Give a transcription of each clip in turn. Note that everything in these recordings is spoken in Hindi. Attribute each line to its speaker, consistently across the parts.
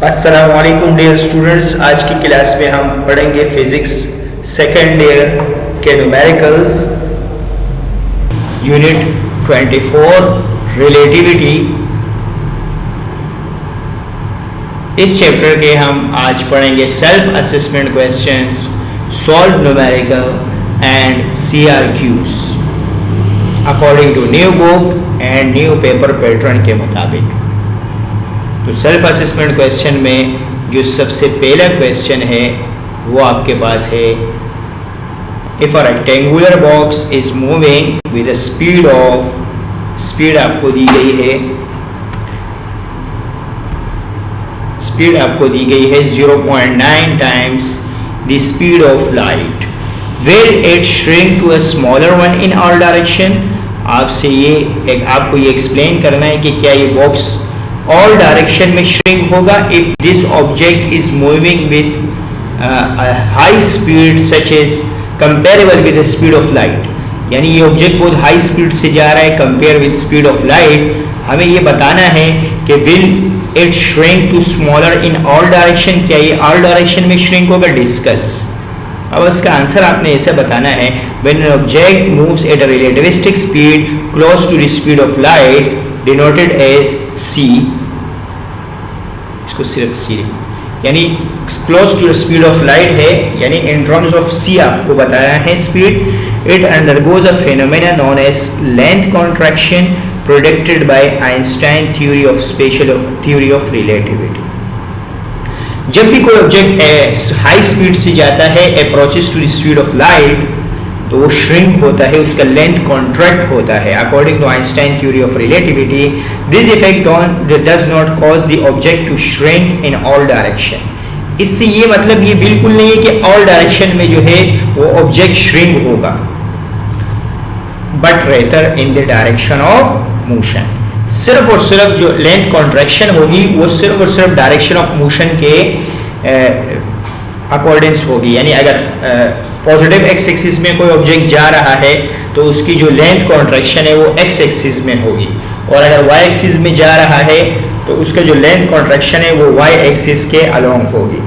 Speaker 1: अस्सलाम वालेकुम डियर स्टूडेंट्स। आज की क्लास में हम पढ़ेंगे फिजिक्स सेकेंड ईयर के न्यूमेरिकल्स यूनिट 24 रिलेटिविटी। इस चैप्टर के हम आज पढ़ेंगे self assessment questions, solve numerical and CRQs according to new book and new paper pattern के मुताबिक। तो सेल्फ असेसमेंट क्वेश्चन में जो सबसे पहला क्वेश्चन है वो आपके पास है, if a rectangular box is moving with speed of, speed आपको दी गई है, स्पीड आपको दी गई है 0.9 times the speed of light, will it shrink to a smaller one in all direction. आपसे ये आपको ये एक्सप्लेन करना है कि क्या ये बॉक्स ऑल डायरेक्शन में श्रिंक होगा if this object is moving with high speed such as comparable with the speed of light. यानी ये ऑब्जेक्ट बहुत हाई स्पीड से जा रहा है compare with speed of light. हमें ये बताना है कि will it shrink to smaller in all direction, क्या ये ऑल डायरेक्शन में श्रिंक होगा, डिस्कस। अब इसका आंसर आपने ऐसे बताना है, when an object moves at a relativistic speed close to the speed of light denoted as c, इसको सिर्फ c, यानी close to the speed of light है, यानी इन टर्म्स ऑफ c आपको बताया है speed. It undergoes a phenomena known as length contraction predicted by Einstein theory of special theory of relativity. जब भी कोई ऑब्जेक्ट हाई स्पीड से जाता है, approaches to the speed of light, तो वो श्रिंक होता है, उसका लेंथ कॉन्ट्रैक्ट होता है according to Einstein theory of relativity. This effect does not cause the object to shrink in all direction. इससे ये मतलब ये बिल्कुल नहीं है कि ऑल डायरेक्शन में जो है वो ऑब्जेक्ट श्रिंक होगा, but rather in the direction of motion. सिर्फ और सिर्फ जो लेंथ कॉन्ट्रैक्शन होगी वो सिर्फ और सिर्फ डायरेक्शन ऑफ मोशन के अकॉर्डिंग्स होगी। यानी अगर पॉजिटिव एक्स एक्सिस में कोई ऑब्जेक्ट जा रहा है तो उसकी जो लेंथ कॉन्ट्रैक्शन है वो एक्स एक्सिस में होगी, और अगर वाई एक्सिस में जा रहा है तो उसका जो लेंथ कॉन्ट्रैक्शन है वो वाई एक्सिस के अलोंग होगी।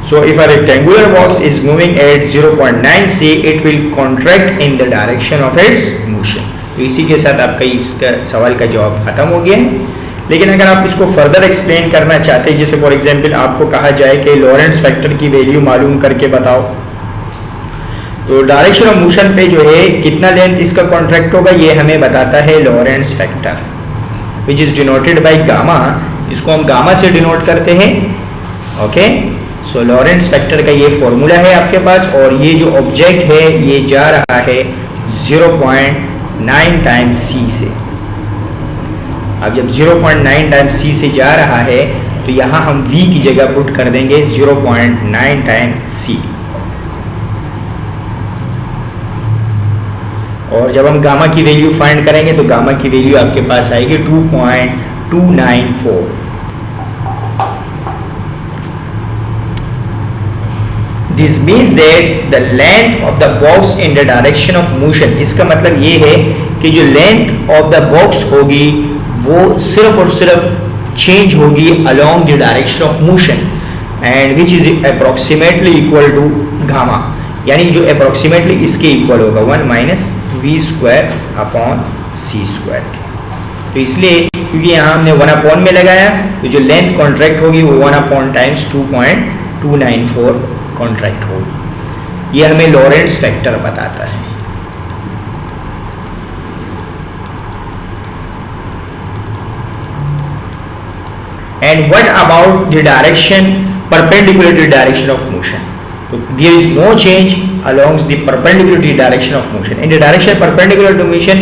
Speaker 1: So if a rectangular box is moving at 0.9 c, it will contract in the direction of its motion. तो इसी के साथ आपका इसका सवाल का जवाब खत्म हो गया। लेकिन अगर आप इसको फर्दर एक्सप्लेन करना चाहते हैं, जैसे फॉर एग्जांपल आपको कहा जाए कि लॉरेंट्ज फैक्टर की वैल्यू मालूम करके बताओ, तो डायरेक्शन ऑफ मोशन पे जो है कितना लेंथ इसका कॉन्ट्रैक्ट होगा ये हमें बताता है Lorentz factor, which is denoted by gamma. इसको हम गामा से डिनोट करते हैं। ओके, सो लॉरेंट्ज फैक्टर का ये फॉर्मूला है आपके पास, और ये जो ऑब्जेक्ट है ये जा रहा है 0.9 टाइम्स c से। अब जब 0.9 टाइम्स c से जा रहा है तो यहाँ हम v की जगह पुट कर देंगे 0.9 टाइम्स c, और जब हम गामा की वैल्यू फाइंड करेंगे तो गामा की वैल्यू आपके पास आएगी 2.294। This means that the length of the box in the direction of motion, इसका मतलब ये है कि जो लेंथ ऑफ द बॉक्स होगी वो सिर्फ और सिर्फ चेंज होगी along the direction of motion and which is approximately equal to gamma, यानी जो approximately इसके इक्वल होगा 1 minus we square upon C square के। तो इसलिए क्योंकि यहाँ हमने 1 अपॉन में लगाया तो जो लेंथ कॉन्ट्रैक्ट होगी वो 1 अपॉन टाइम्स 2.294 कॉन्ट्रैक्ट होगी। ये हमें लॉरेंट्ज फैक्टर बताता है। And what about the direction perpendicular to direction of motion? तो there is no change along the perpendicular direction of motion. In the direction perpendicular to motion,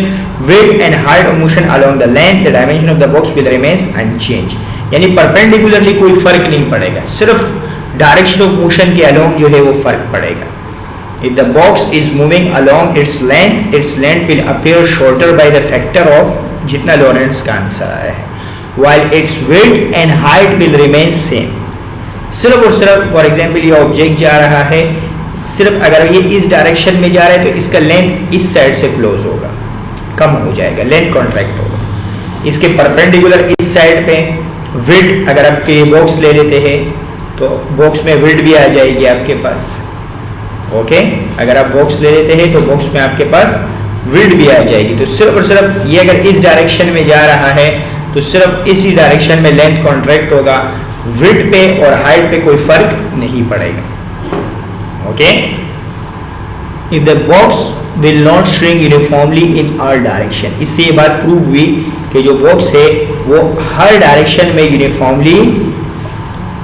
Speaker 1: width and height of motion along the length, the dimension of the box will remains unchanged. यानी perpendicularly कोई फर्क नहीं पड़ेगा, सिर्फ डायरेक्शन ऑफ मोशन के अलोंग जो है वो फर्क पड़ेगा। If the box is moving along its length will appear shorter by the factor of जितना लॉरेंट्ज का आंसर आया है, while its width and height will remain same. सिर्फ और सिर्फ फॉर एग्जाम्पल ये ऑब्जेक्ट जा रहा है, सिर्फ अगर ये इस डायरेक्शन में जा रहा है तो इसका लेंथ इस साइड से क्लोज होगा, कम हो जाएगा, लेंथ कॉन्ट्रैक्ट होगा। इसके परपेंडिकुलर इस साइड पे विड्थ अगर आपके बॉक्स ले लेते हैं तो बॉक्स में विड्थ भी आ जाएगी आपके पास। ओके, अगर आप बॉक्स ले लेते हैं तो बॉक्स में आपके पास विड्थ भी आ जाएगी। तो सिर्फ और सिर्फ ये अगर इस डायरेक्शन में जा रहा है तो सिर्फ इसी डायरेक्शन में लेंथ कॉन्ट्रैक्ट होगा, विड्थ पे और हाइट पे कोई फर्क नहीं पड़ेगा। Okay, if the box will not shrink uniformly in all direction, इससे ये बात प्रूव हुई कि जो बॉक्स है वो हर डायरेक्शन में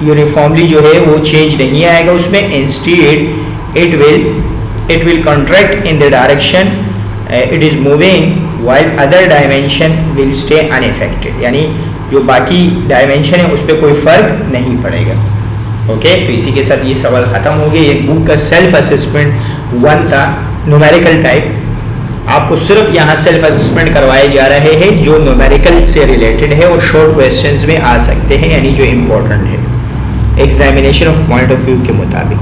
Speaker 1: यूनिफॉर्मली जो है वो चेंज नहीं आएगा उसमें। Instead it will contract in the direction it is moving while other dimension will stay unaffected, यानी जो बाकी डायमेंशन है उस पर कोई फर्क नहीं पड़ेगा। ओके, तो इसी के साथ ये सवाल खत्म हो गया। ये बुक का सेल्फ असेसमेंट 1 था, न्यूमेरिकल टाइप। आपको सिर्फ यहाँ सेल्फ असेसमेंट करवाए जा रहे हैं जो न्यूमेरिकल से रिलेटेड है और शॉर्ट क्वेश्चंस में आ सकते हैं, यानी जो इम्पोर्टेंट है examination of point of view के मुताबिक।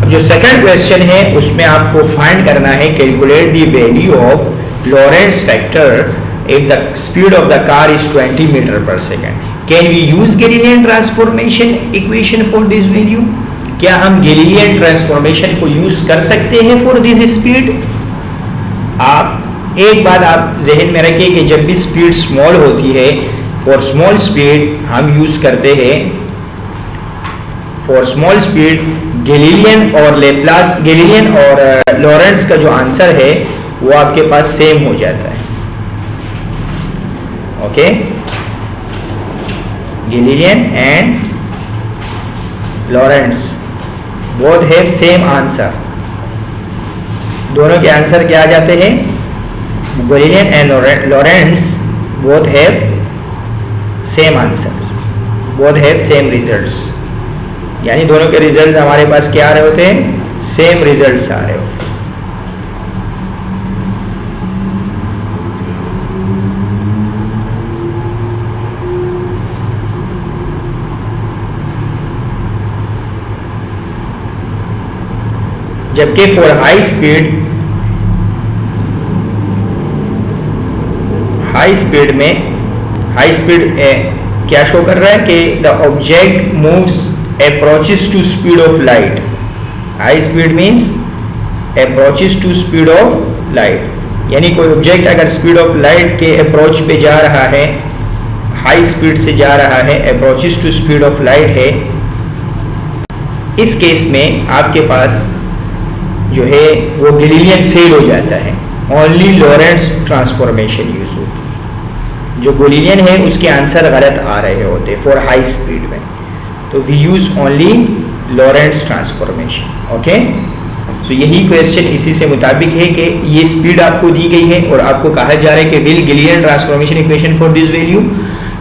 Speaker 1: अब जो सेकंड क्वेश्चन है उसमें आपको फाइंड करना है calculate the value of Lawrence factor if the speed of the car is 20 meter per second. Can we use Galilean transformation equation for this value? क्या हम Galilean transformation को यूज कर सकते हैं for this speed? आप एक बात आप जहन में रखिए कि जब भी स्पीड स्मॉल होती है, फॉर स्मॉल स्पीड हम यूज करते हैं, फॉर स्मॉल स्पीड गैलीलियन और लॉरेंस का जो आंसर है वो आपके पास सेम हो जाता है। Okay, Galilean and Lawrence both have same answer, दोनों के आंसर क्या आ जाते हैं? Galilean and Lawrence both have same answer, both have same results, यानी दोनों के रिजल्ट हमारे पास क्या आ रहे होते हैं? सेम रिजल्ट्स आ रहे होते हैं। जबकि फॉर हाई स्पीड क्या शो कर रहा है कि the object moves approaches to speed of light. High speed means approaches to speed of light, यानी कोई ऑब्जेक्ट अगर स्पीड ऑफ लाइट के अप्रोच पे जा रहा है, हाई स्पीड से जा रहा है, approaches to speed of light है, इस केस में आपके पास जो है वो गैलीलियन फेल हो जाता है, ओनली लॉरेंस ट्रांसफॉर्मेशन यूज होती है। जो गैलीलियन है उसके आंसर गलत आ रहे होते फॉर हाई स्पीड में, तो we use only Lorentz transformation. Okay, तो यही क्वेश्चन इसी से मुताबिक है कि ये स्पीड आपको दी गई है और आपको कहा जा रहा है कि will Galilean transformation equation for this value,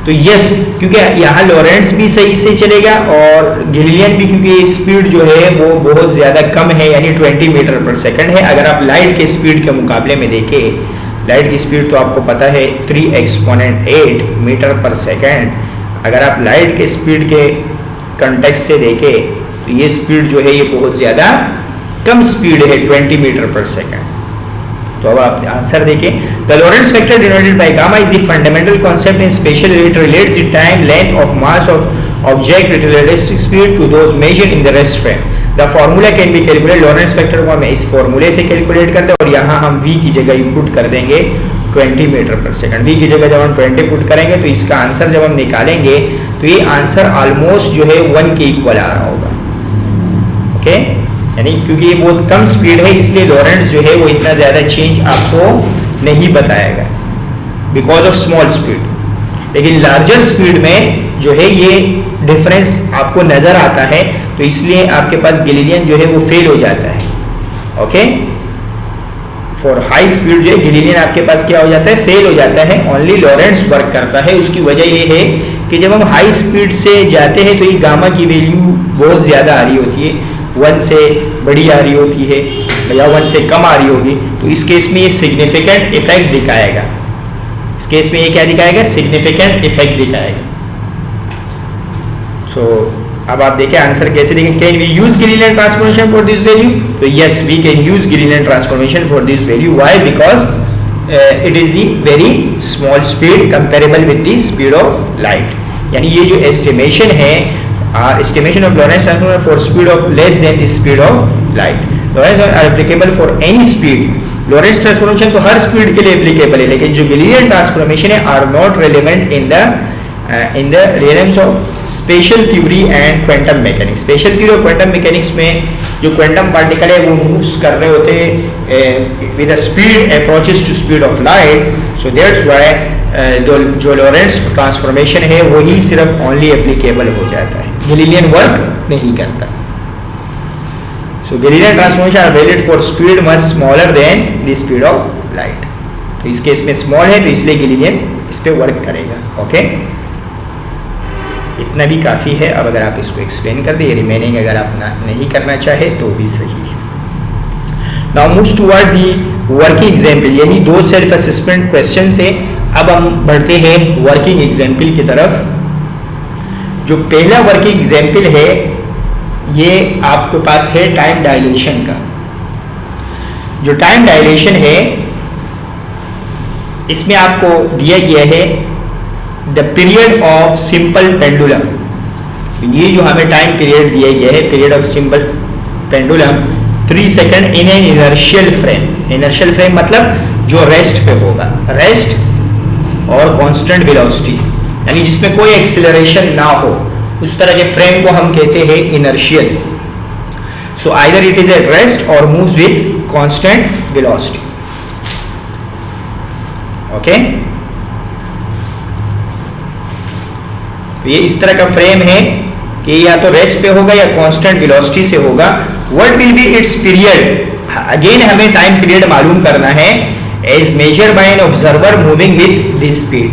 Speaker 1: तो यस, क्योंकि यहाँ लॉरेंस भी सही से चलेगा और गैलीलियन भी, क्योंकि स्पीड जो है वो बहुत ज़्यादा कम है, यानी 20 मीटर पर सेकंड है। अगर आप लाइट के स्पीड के मुकाबले में देखें, लाइट की स्पीड तो आपको पता है 3 एक्सपोनेंट 8 मीटर पर सेकंड। अगर आप लाइट के स्पीड के कंटेक्स्ट से देखें तो ये स्पीड जो है ये बहुत ज़्यादा कम स्पीड है, 20 मीटर पर सेकंड। तो अब आप आंसर देखें, the Lorentz factor denoted by gamma is the fundamental concept in special it relates the time length of mass of object with relative speed to those measured in the rest frame. The formula can be calculate, Lorentz factor को हम इस फार्मूले से कैलकुलेट करते हैं और यहाँ हम v की जगह इनपुट कर देंगे 20 मीटर पर सेकंड। v की जगह जब हम 20 पुट करेंगे तो इसका आंसर जब हम निकालेंगे तो ये आंसर ऑलमोस्ट जो है 1 के इक्वल आ रहा होगा। ओके, यानी क्योंकि ये बहुत कम स्पीड है इसलिए लॉरेंस जो है वो इतना ज़्यादा चेंज आपको नहीं बताएगा बिकॉज ऑफ स्मॉल स्पीड। लेकिन लार्जर स्पीड में जो है ये डिफरेंस आपको नज़र आता है, तो इसलिए आपके पास गैलीलियन जो है वो फेल हो जाता है। ओके, फॉर हाई स्पीड जो है गैलीलियन आपके पास क्या हो जाता है? फेल हो जाता है, ओनली लॉरेंस वर्क करता है। उसकी वजह ये है कि जब हम हाई स्पीड से जाते हैं तो ये गामा की वैल्यू बहुत ज़्यादा आ रही होती है, 1 से बड़ी आ रही होती है या 1 से कम आ रही होगी, तो इस केस में ये सिग्निफिकेंट इफेक्ट दिखाएगा। इस केस में ये क्या दिखाएगा? सिग्निफिकेंट इफेक्ट दिखाएगा। सो अब आप देखें आंसर कैसे देखें, can we use Galilean transformation for this value? तो yes, we can use Galilean transformation for this value. Why? Because it is the very small speed comparable with the speed of light. यानी ये जो एस्टिमेशन है, estimation of Lorentz transform for speed of less than the speed of light. Lorentz are applicable for any speed. Lorentz transformation तो हर स्पीड के लिए एप्लीकेबल है, लेकिन जो गिलीलियन ट्रांसफॉर्मेशन है are not relevant in the realms of special theory and quantum mechanics. Special theory और क्वांटम मैकेनिक्स में जो क्वांटम पार्टिकल है वो मूव्स कर रहे होते हैं with a speed approaches to speed of light. So that's why जो लॉरेंट्स ट्रांसफॉर्मेशन है वही सिर्फ ओनली एप्लीकेबल हो जाता है, गिलीलियन वर्क नहीं करता। So Galilean transformation are valid for speed much smaller than the speed of light. तो इस केस में स्मॉल है तो इसलिए गिलीलियन इस पे वर्क करेगा। ओके, इतना भी काफ़ी है। अब अगर आप इसको एक्सप्लेन कर दिए, रिमेनिंग अगर आप नहीं करना चाहे तो भी सही है। Now moves toward the working example. यही दो सेल्फ असेसमेंट क्वेश्चन थे। अब हम बढ़ते हैं वर्किंग एग्जाम्पल की तरफ। जो पहला वर्किंग एग्जाम्पल है ये आपके पास है टाइम डायलेशन का। जो टाइम डायलेशन है इसमें आपको दिया गया है the period of simple pendulum. ये जो हमें टाइम पीरियड दिया गया है, period of simple pendulum 3 second in an inertial frame. Inertial frame मतलब जो रेस्ट पे होगा, रेस्ट और कांस्टेंट वेलोसिटी, यानी जिसमें कोई एक्सीलरेशन ना हो, उस तरह के फ्रेम को हम कहते हैं inertial. So either it is at rest और moves with constant velocity. Okay, ये इस तरह का फ्रेम है कि या तो रेस्ट पे होगा या कांस्टेंट वेलोसिटी से होगा। What will be its period? Again हमें टाइम पीरियड मालूम करना है as major by an observer moving with this speed.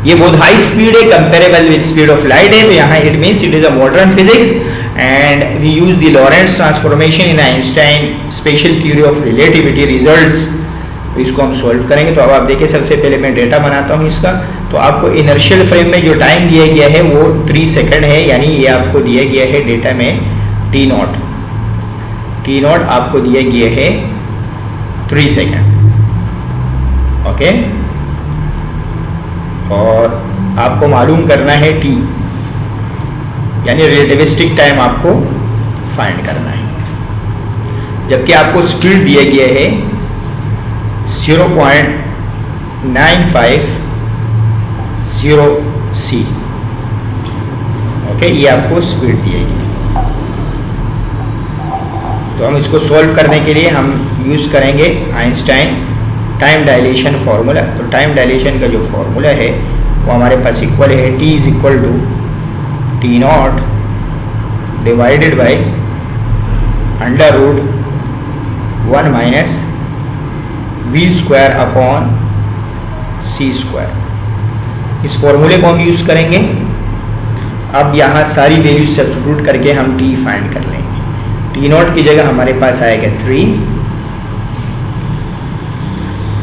Speaker 1: ये बहुत हाई स्पीड है, comparable with speed of light है। तो यहाँ it means it is a modern physics and we use the Lorentz transformation in Einstein special theory of relativity results. तो इसको हम सॉल्व करेंगे। तो अब आप देखिए, सबसे पहले मैं डेटा बनाता हूँ इसका। तो आपको इनर्शियल फ्रेम में जो टाइम दिया गया है वो 3 सेकंड है, यानी ये आपको दिया गया है डेटा में टी नॉट। टी नॉट आपको दिया गया है 3 सेकंड। ओके, और आपको मालूम करना है टी, यानी रिलेटिविस्टिक टाइम आपको फाइंड करना है। जबकि आपको स्पीड दिया गया है 0.950 c। ओके, ये आपको स्पीड दी गई। तो हम इसको सॉल्व करने के लिए हम यूज करेंगे आइंस्टाइन टाइम डायलेशन फॉर्मूला। तो टाइम डायलेशन का जो फॉर्मूला है वो हमारे पास इक्वल है t is equal to T naught divided by under root 1 minus v square upon c square. इस फॉर्मूले को हम यूज करेंगे। अब यहाँ सारी वैल्यू सब्स्टिट्यूट करके हम t फाइंड कर लेंगे। टी नॉट की जगह हमारे पास आएगा 3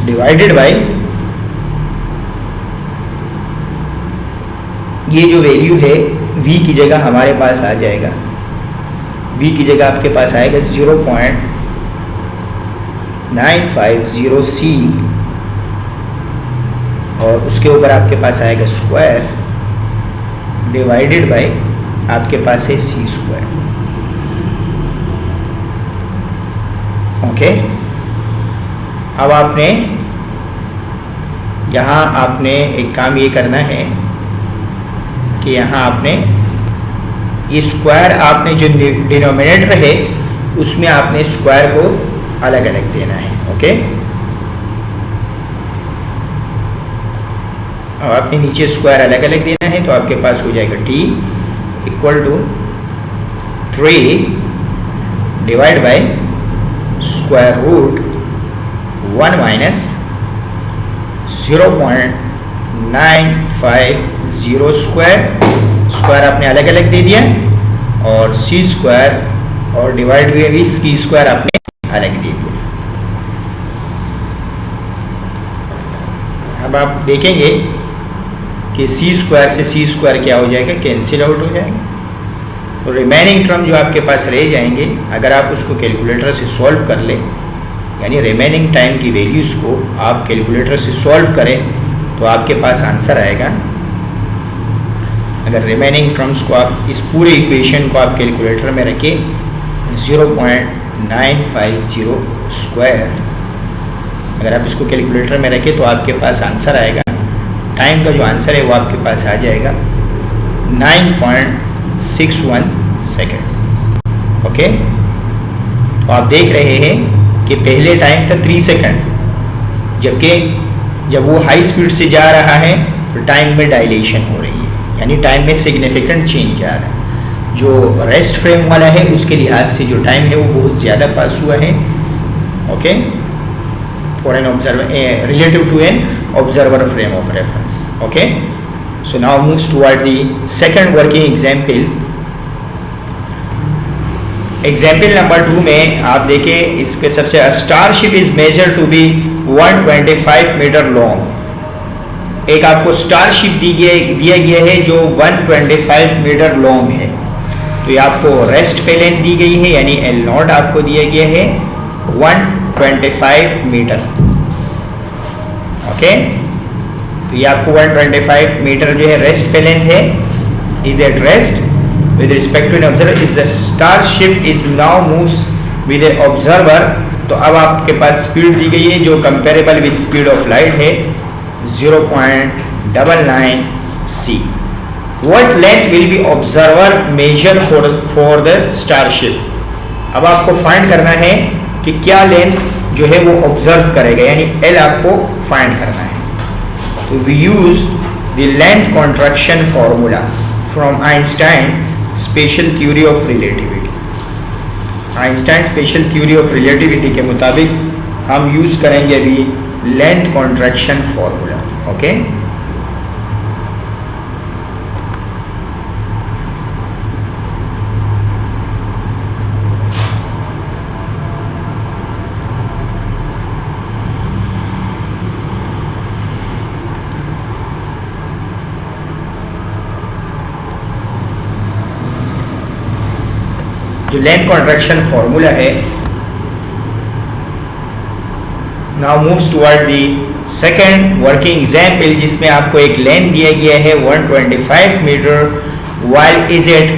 Speaker 1: डिवाइडेड बाई ये जो वैल्यू है v की जगह हमारे पास आ जाएगा, v की जगह आपके पास आएगा 0.950 c और उसके ऊपर आपके पास आएगा स्क्वायर डिवाइडेड बाय आपके पास है c स्क्वायर। ओके, अब आपने यहाँ आपने एक काम ये करना है कि यहाँ आपने ये स्क्वायर आपने जो डिनोमिनेटर है उसमें आपने स्क्वायर को अलग अलग देना है। ओके, अब आपने नीचे स्क्वायर अलग अलग देना है। तो आपके पास हो जाएगा t equal to 3 divide by square root 1 minus 0.950 square आपने अलग अलग दे दिया और c स्क्वायर और डिवाइड हुए भी c स्क्वायर आपने अलग दे दिया। अब आप देखेंगे कि c स्क्वायर से c स्क्वायर क्या हो जाएगा, कैंसिल आउट हो जाएगा। तो रिमेनिंग टर्म जो आपके पास रह जाएंगे, अगर आप उसको कैलकुलेटर से सॉल्व कर ले यानी रिमेनिंग टाइम की वैल्यूज़ को आप कैलकुलेटर से सॉल्व करें तो आपके पास आंसर आएगा। अगर रिमेनिंग टर्म्स को आप इस पूरे इक्वेशन को आप कैलकुलेटर में रखें 0.950 स्क्वायर, अगर आप इसको कैलकुलेटर में रखें तो आपके पास आंसर आएगा, टाइम का जो आंसर है वो आपके पास आ जाएगा 9.61 सेकेंड। ओके, तो आप देख रहे हैं कि पहले टाइम था 3 सेकेंड, जबकि जब वो हाई स्पीड से जा रहा है तो टाइम में डायलेशन हो रही है, यानी टाइम में सिग्निफिकेंट चेंज आ रहा है। जो रेस्ट फ्रेम वाला है उसके लिहाज से जो टाइम है वो बहुत ज़्यादा पास हुआ है। Okay, for an observer relative to an observer frame of reference. Okay, so now moves toward the second working example. Example number 2 में आप देखें, इसके सबसे starship is measure to be 125 meter long. एक आपको स्टारशिप दिया गया है जो 125 मीटर लॉन्ग है। तो ये आपको रेस्ट पे लेंथ दी गई है, यानी एल नॉट आपको दिया गया है 125 मीटर। ओके, तो ये आपको 125 मीटर जो है रेस्ट पे लेंथ है, is at rest with respect to an observer is the starship is now moves with an observer। तो अब आपके पास स्पीड दी गई है जो comparable with speed of light है 0.99 c। What length will be observer measure for the starship? अब आपको फाइंड करना है कि क्या लेंथ जो है वो ऑब्जर्व करेगा, यानी L आपको फाइंड करना है। तो we use the length contraction formula from Einstein special theory of relativity. Einstein special theory of relativity के मुताबिक हम यूज करेंगे अभी लेंथ कॉन्ट्रैक्शन फॉर्मूला। ओके, जो लेंथ कॉन्ट्रैक्शन फॉर्मूला है, now moves toward the second working example, जिसमें आपको एक लेंथ दिया गया है 125 meter while is at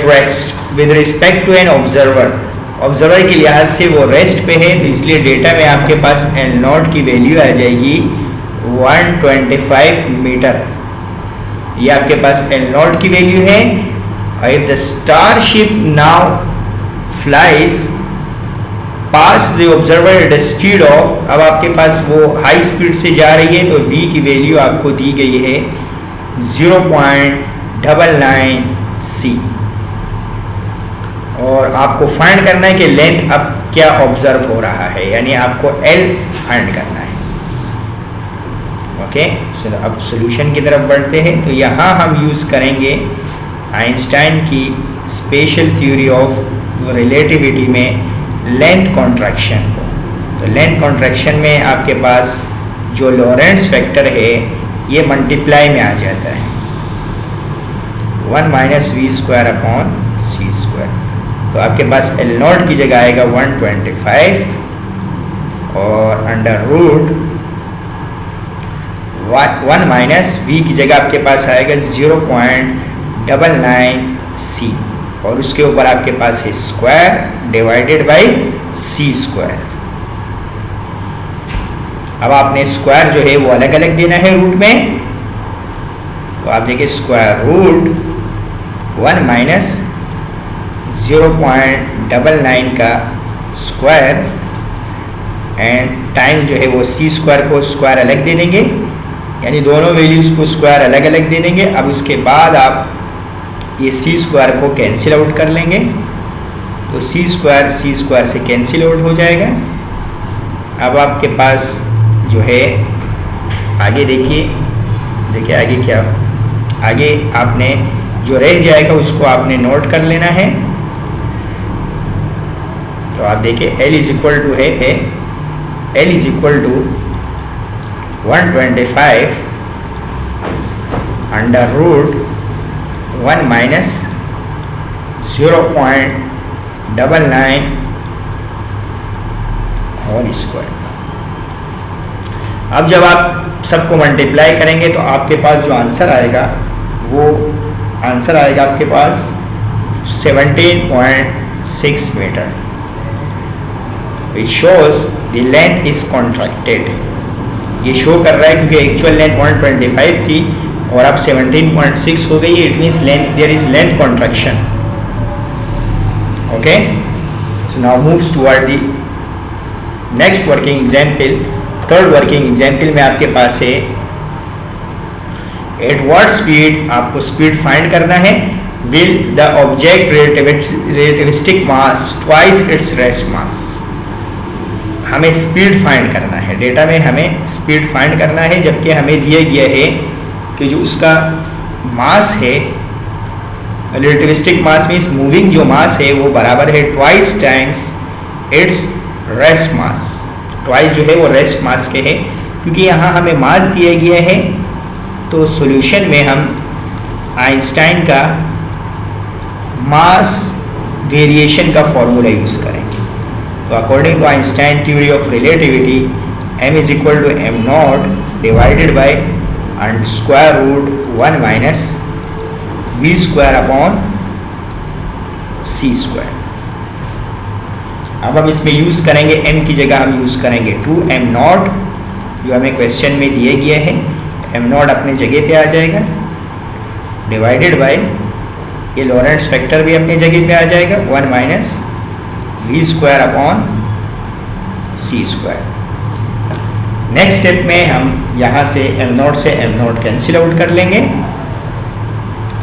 Speaker 1: rest with respect to an observer. Observer के लिहाज से वो रेस्ट पे है, तो इसलिए डेटा में आपके पास एल नॉट की वैल्यू आ जाएगी 125 मीटर। ये आपके पास एल नॉट की वैल्यू है। If the starship now flies past the observer at a speed of, अब आपके पास वो हाई स्पीड से जा रही है तो v की वैल्यू आपको दी गई है 0.99 c। और आपको फाइंड करना है कि लेंथ अब क्या ऑब्जर्व हो रहा है, यानी आपको L फाइंड करना है। ओके, सो अब सॉल्यूशन की तरफ बढ़ते हैं। तो यहाँ हम यूज करेंगे आइंस्टाइन की स्पेशल थ्योरी ऑफ रिलेटिविटी में लेंथ कॉन्ट्रैक्शन को। तो लेंथ कॉन्ट्रैक्शन में आपके पास जो लॉरेंट्ज फैक्टर है ये मल्टीप्लाई में आ जाता है 1 minus we square upon C square. तो आपके पास एल नॉट की जगह आएगा 125 और अंडर रूट 1 माइनस वी की जगह आपके पास आएगा 0.99 c और उसके ऊपर आपके पास है square divided by c square. अब आपने स्क्वायर जो है वो अलग अलग देना है रूट में, तो आप देखिए स्क्वायर रूट 1 माइनस 0.99 का स्क्वायर एंड टाइम जो है वो सी स्क्वायर को स्क्वायर अलग दे देंगे, यानी दोनों वैल्यूज को स्क्वायर अलग अलग दे देंगे। अब उसके बाद आप ये सी स्क्वायर को कैंसिल आउट कर लेंगे, तो सी स्क्वायर से कैंसिल आउट हो जाएगा। अब आपके पास जो है आगे देखिए आगे क्या, आगे आपने जो रह जाएगा उसको आपने नोट कर लेना है। तो आप देखिए L इज इक्वल टू है L is equal to 125 under root 1 minus 0.99 whole square. अब जब आप सबको मल्टीप्लाई करेंगे तो आपके पास जो आंसर आएगा वो आंसर आएगा आपके पास 17.6 meter. It shows the length is contracted. ये शो कर रहा है क्योंकि एक्चुअल लेंथ 125 थी और अब 17.6 हो गई। It means length, there is length contraction. Okay, so now moves toward the next working example. Third working example में आपके पास है एट व्हाट स्पीड, आपको स्पीड फाइंड करना है। Will the object relativistic mass twice its rest mass. हमें स्पीड फाइंड करना है, डेटा में हमें स्पीड फाइंड करना है, जबकि हमें दिया गया है कि जो उसका मास है, रिलेटिविस्टिक मास मीन्स मूविंग जो मास है वो बराबर है ट्वाइस टाइम्स इट्स रेस्ट मास। ट्वाइस जो है वो रेस्ट मास के है। क्योंकि यहाँ हमें मास दिया गया है तो सॉल्यूशन में हम आइंस्टाइन का मास वेरिएशन का फॉर्मूला यूज़ करेंगे। तो according to Einstein theory of relativity, m is equal to m naught divided by square root 1 minus we square upon C square. अब हम इसमें यूज़ करेंगे m की जगह हम यूज़ करेंगे 2m नॉट, जो हमें क्वेश्चन में दिए गए हैं। m नॉट अपने जगह पे आ जाएगा डिवाइडेड बाय, ये लॉरेंट्ज फैक्टर भी अपनी जगह पे आ जाएगा 1 minus we square upon C square. Next step में हम यहाँ से m नॉट से m नॉट कैंसिल आउट कर लेंगे।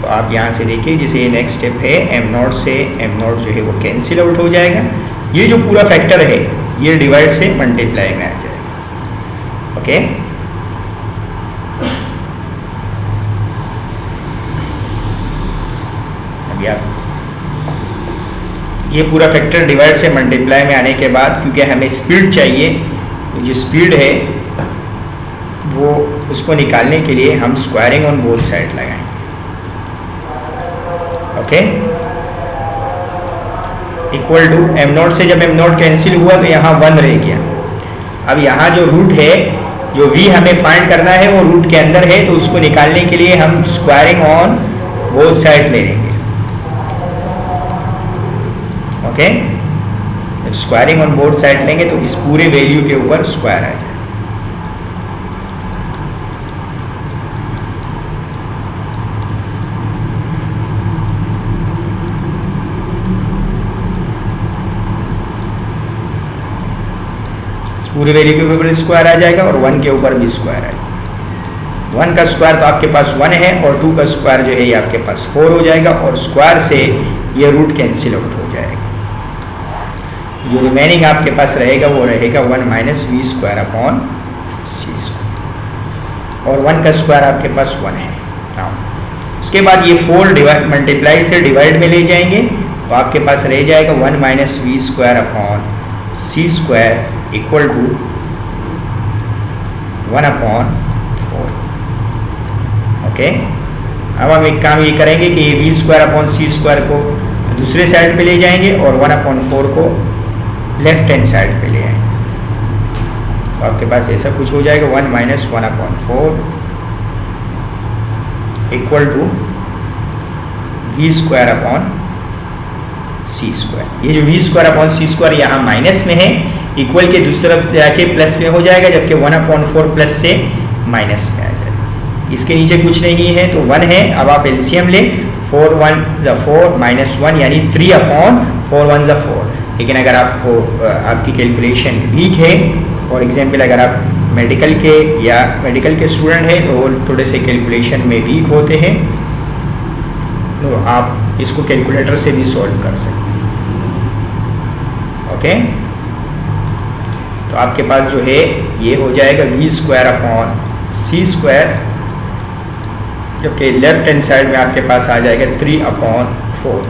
Speaker 1: तो आप यहाँ से देखिए, जैसे ये नेक्स्ट स्टेप है, m नॉट से m नॉट जो है वो कैंसिल आउट हो जाएगा। ये जो पूरा फैक्टर है ये डिवाइड से मल्टीप्लाई में आ जाएगा। ओके, अभी आप ये पूरा फैक्टर डिवाइड से मल्टीप्लाई में आने के बाद, क्योंकि हमें स्पीड चाहिए, तो जो स्पीड है वो उसको निकालने के लिए हम स्क्वायरिंग ऑन बोथ साइड लगाएंगे। Okay, equal to m naught से जब m नॉट कैंसिल हुआ तो यहाँ 1 रह गया। अब यहाँ जो रूट है, जो v हमें फाइंड करना है वो रूट के अंदर है, तो उसको निकालने के लिए हम स्क्वायरिंग ऑन बोथ साइड ले लेंगे। ओके, जब स्क्वायरिंग ऑन बोथ साइड लेंगे तो इस पूरे वैल्यू के ऊपर स्क्वायर आ जाएगा। पूरे वैल्यू के ऊपर स्क्वायर आ जाएगा और 1 के ऊपर भी स्क्वायर आएगा। 1 का स्क्वायर तो आपके पास 1 है और 2 का स्क्वायर जो है ये आपके पास 4 हो जाएगा और स्क्वायर से ये रूट कैंसिल आउट हो जाएगा। जो रिमेनिंग आपके पास रहेगा वो रहेगा 1 minus we square upon C square, और 1 का स्क्वायर आपके पास 1 है। उसके बाद ये 4 मल्टीप्लाई से डिवाइड में ले जाएंगे तो आपके पास रह जाएगा 1 minus we square upon C square equal to 1 upon 4। Okay, अब हम एक काम ये करेंगे कि वी स्क्वायर अपॉन सी स्क्वायर को दूसरे साइड पे ले जाएंगे और 1 अपॉन 4 को लेफ्ट हैंड साइड पे ले आएंगे। तो आपके पास ऐसा कुछ हो जाएगा 1 minus 1 upon 4 equal to v square upon C square. ये जो वी स्क्वायर अपॉन सी स्क्वायर यहाँ माइनस में है, इक्वल के दूसरी तरफ जाके प्लस में हो जाएगा, जबकि 1 अपॉन 4 प्लस से माइनस में आ जाएगा। इसके नीचे कुछ नहीं है तो 1 है। अब आप एलसीएम ले, 4 1 4 माइनस 1 यानी 3 अपॉन 4 1 4। लेकिन अगर आपको आपकी कैलकुलेशन वीक है, फॉर एग्जांपल अगर आप मेडिकल के स्टूडेंट हैं तो थोड़े से कैलकुलेशन में वीक होते हैं, तो आप इसको कैलकुलेटर से भी सॉल्व कर सकते हैं। ओके, तो आपके पास जो है ये हो जाएगा वी स्क्वायर अपॉन सी स्क्वायर, जबकि लेफ्ट हैंड साइड में आपके पास आ जाएगा 3 अपॉन 4।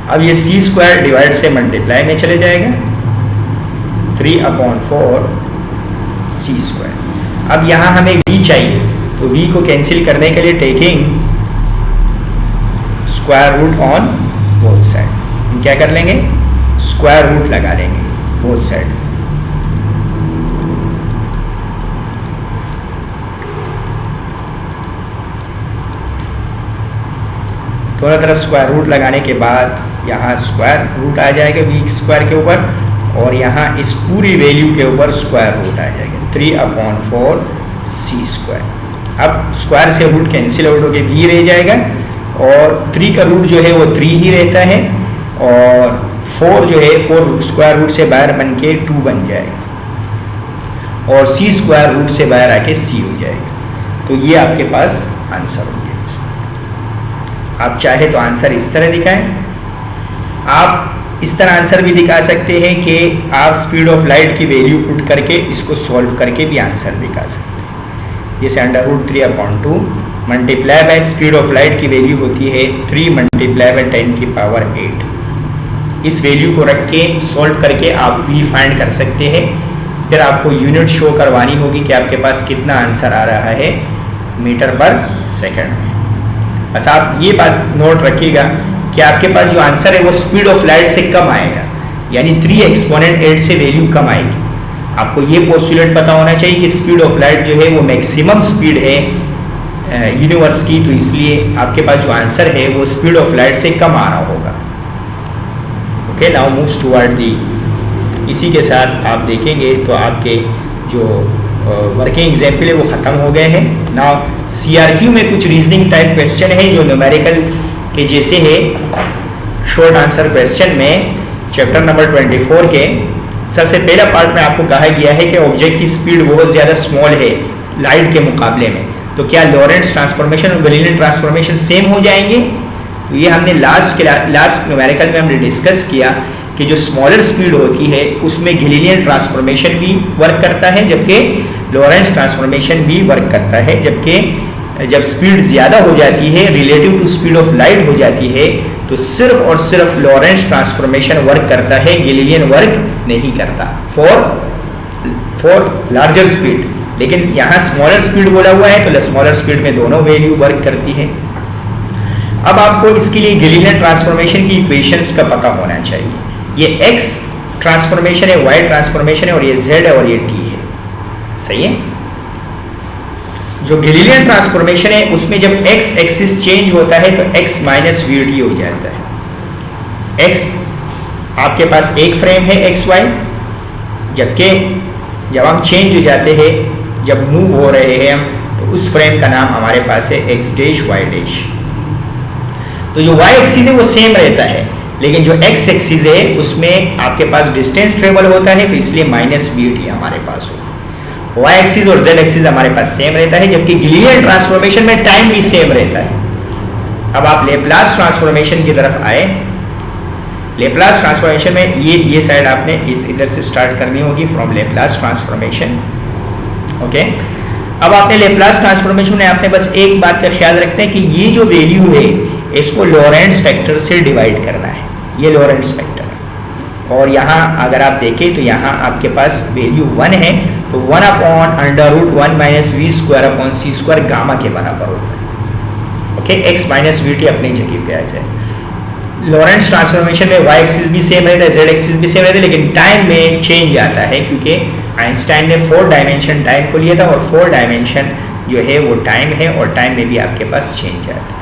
Speaker 1: अब ये सी स्क्वायर डिवाइड से मल्टीप्लाई में चले जाएगा 3 अपॉन 4 सी स्क्वायर। अब यहाँ हमें v चाहिए, तो v को कैंसिल करने के लिए taking square root on both side हम क्या कर लेंगे, स्क्वायर रूट लगा लेंगे। Both side. दोनों तरफ स्क्वायर रूट लगाने के बाद यहाँ स्क्वायर रूट आ जाएगा वी स्क्वायर के ऊपर, और यहाँ इस पूरी वैल्यू के ऊपर स्क्वायर रूट आ जाएगा 3/4 सी स्क्वायर। अब स्क्वायर से रूट कैंसिल आउट होकर वी रह जाएगा, और 3 का रूट जो है वो 3 ही रहता है, और 4 जो है 4 स्क्वायर रूट से बाहर बन के 2 बन जाएगा, और सी स्क्वायर रूट से बाहर आके सी हो जाएगा। तो ये आपके पास आंसर हो गया। आप चाहे तो आंसर इस तरह दिखाएं, आप इस तरह आंसर भी दिखा सकते हैं कि आप स्पीड ऑफ लाइट की वैल्यू पुट करके इसको सॉल्व करके भी आंसर दिखा सकते हैं। जैसे √3/2 multiply by speed of light की वैल्यू होती है 3 मल्टीप्लाई बाय 10⁸। इस वैल्यू को रख के सॉल्व करके आप भी फाइंड कर सकते हैं। फिर आपको यूनिट शो करवानी होगी कि आपके पास कितना आंसर आ रहा है मीटर पर सेकंड में। बस आप ये बात नोट रखिएगा कि आपके पास जो आंसर है वो स्पीड ऑफ लाइट से कम आएगा, यानी 3 एक्सपोनेंट 8 से वैल्यू कम आएगी। आपको ये पोस्टुलेट पता होना चाहिए कि स्पीड ऑफ लाइट जो है वो मैक्सिमम स्पीड है यूनिवर्स की, तो इसलिए आपके पास जो आंसर है वो स्पीड ऑफ लाइट से कम आ रहा होगा। Okay, now moves toward the. इसी के साथ आप देखेंगे तो आपके जो वर्किंग एग्जाम्पल है वो ख़त्म हो गए हैं। नाउ CRQ में कुछ रीजनिंग टाइप क्वेश्चन है जो न्यूमेरिकल के जैसे है। शॉर्ट आंसर क्वेश्चन में चैप्टर नंबर 24 के सबसे पहला पार्ट में आपको कहा गया है कि ऑब्जेक्ट की स्पीड बहुत ज़्यादा स्मॉल है लाइट के मुकाबले में, तो क्या लॉरेंट्ज ट्रांसफॉर्मेशन और गैलीलियन ट्रांसफॉर्मेशन सेम हो जाएंगे? तो ये हमने लास्ट न्यूमेरिकल में हमने डिस्कस किया कि जो स्मॉलर स्पीड होती है उसमें गैलीलियन ट्रांसफॉर्मेशन भी वर्क करता है, जबकि लॉरेंट्ज ट्रांसफॉर्मेशन भी वर्क करता है। जबकि जब स्पीड ज़्यादा हो जाती है relative to speed of light हो जाती है तो सिर्फ और सिर्फ लॉरेंट्ज ट्रांसफॉर्मेशन वर्क करता है, गैलीलियन वर्क नहीं करता फॉर लार्जर स्पीड। लेकिन यहाँ स्मॉलर स्पीड बोला हुआ है तो स्मॉलर स्पीड में दोनों वैल्यू वर्क करती है। अब आपको इसके लिए गैलीलियन ट्रांसफॉर्मेशन की इक्वेशंस का पता होना चाहिए। ये x ट्रांसफॉर्मेशन है, y ट्रांसफॉर्मेशन है, और ये z है और ये t है। सही है। जो गैलीलियन ट्रांसफॉर्मेशन है उसमें जब x एक्सिस चेंज होता है तो x माइनस vt हो जाता है। x आपके पास एक फ्रेम है xy, जबकि जब हम चेंज हो जाते हैं, जब मूव हो रहे हैं हम, तो उस फ्रेम का नाम हमारे पास है x डैश y डैश। तो जो y एक्सिस है वो सेम रहता है, लेकिन जो x एक्सिस है उसमें आपके पास डिस्टेंस ट्रेवल होता है, तो इसलिए माइनस vt हमारे पास होगा। y एक्सिस और z एक्सिस हमारे पास सेम रहता है, जबकि गैलीलियन ट्रांसफॉर्मेशन में टाइम भी सेम रहता है। अब आप लेप्लास ट्रांसफॉर्मेशन की तरफ आए। लेप्लास ट्रांसफॉर्मेशन में ये साइड आपने इधर से स्टार्ट करनी होगी, फ्रॉम लेप्लास ट्रांसफॉर्मेशन। ओके, अब आपने लेप्लास ट्रांसफॉर्मेशन में आपने बस एक बात का ख्याल रखना है कि ये जो वैल्यू है इसको लॉरेंट्ज फैक्टर से डिवाइड करना है। ये लॉरेंट्ज फैक्टर है, और यहाँ अगर आप देखें तो यहाँ आपके पास वैल्यू 1 है, तो 1/√1 - v² गामा के बराबर होता है। ओके, x माइनस vt अपनी जगह पे आ जाए। लॉरेंट्ज ट्रांसफॉर्मेशन में y एक्सिस भी सेम रहता है, z एक्सिस भी सेम रहता है, लेकिन टाइम में चेंज आता है, क्योंकि आइंस्टाइन ने 4 डायमेंशन टाइम को लिया था, और 4 डायमेंशन जो है वो टाइम है, और टाइम में भी आपके पास चेंज आता है।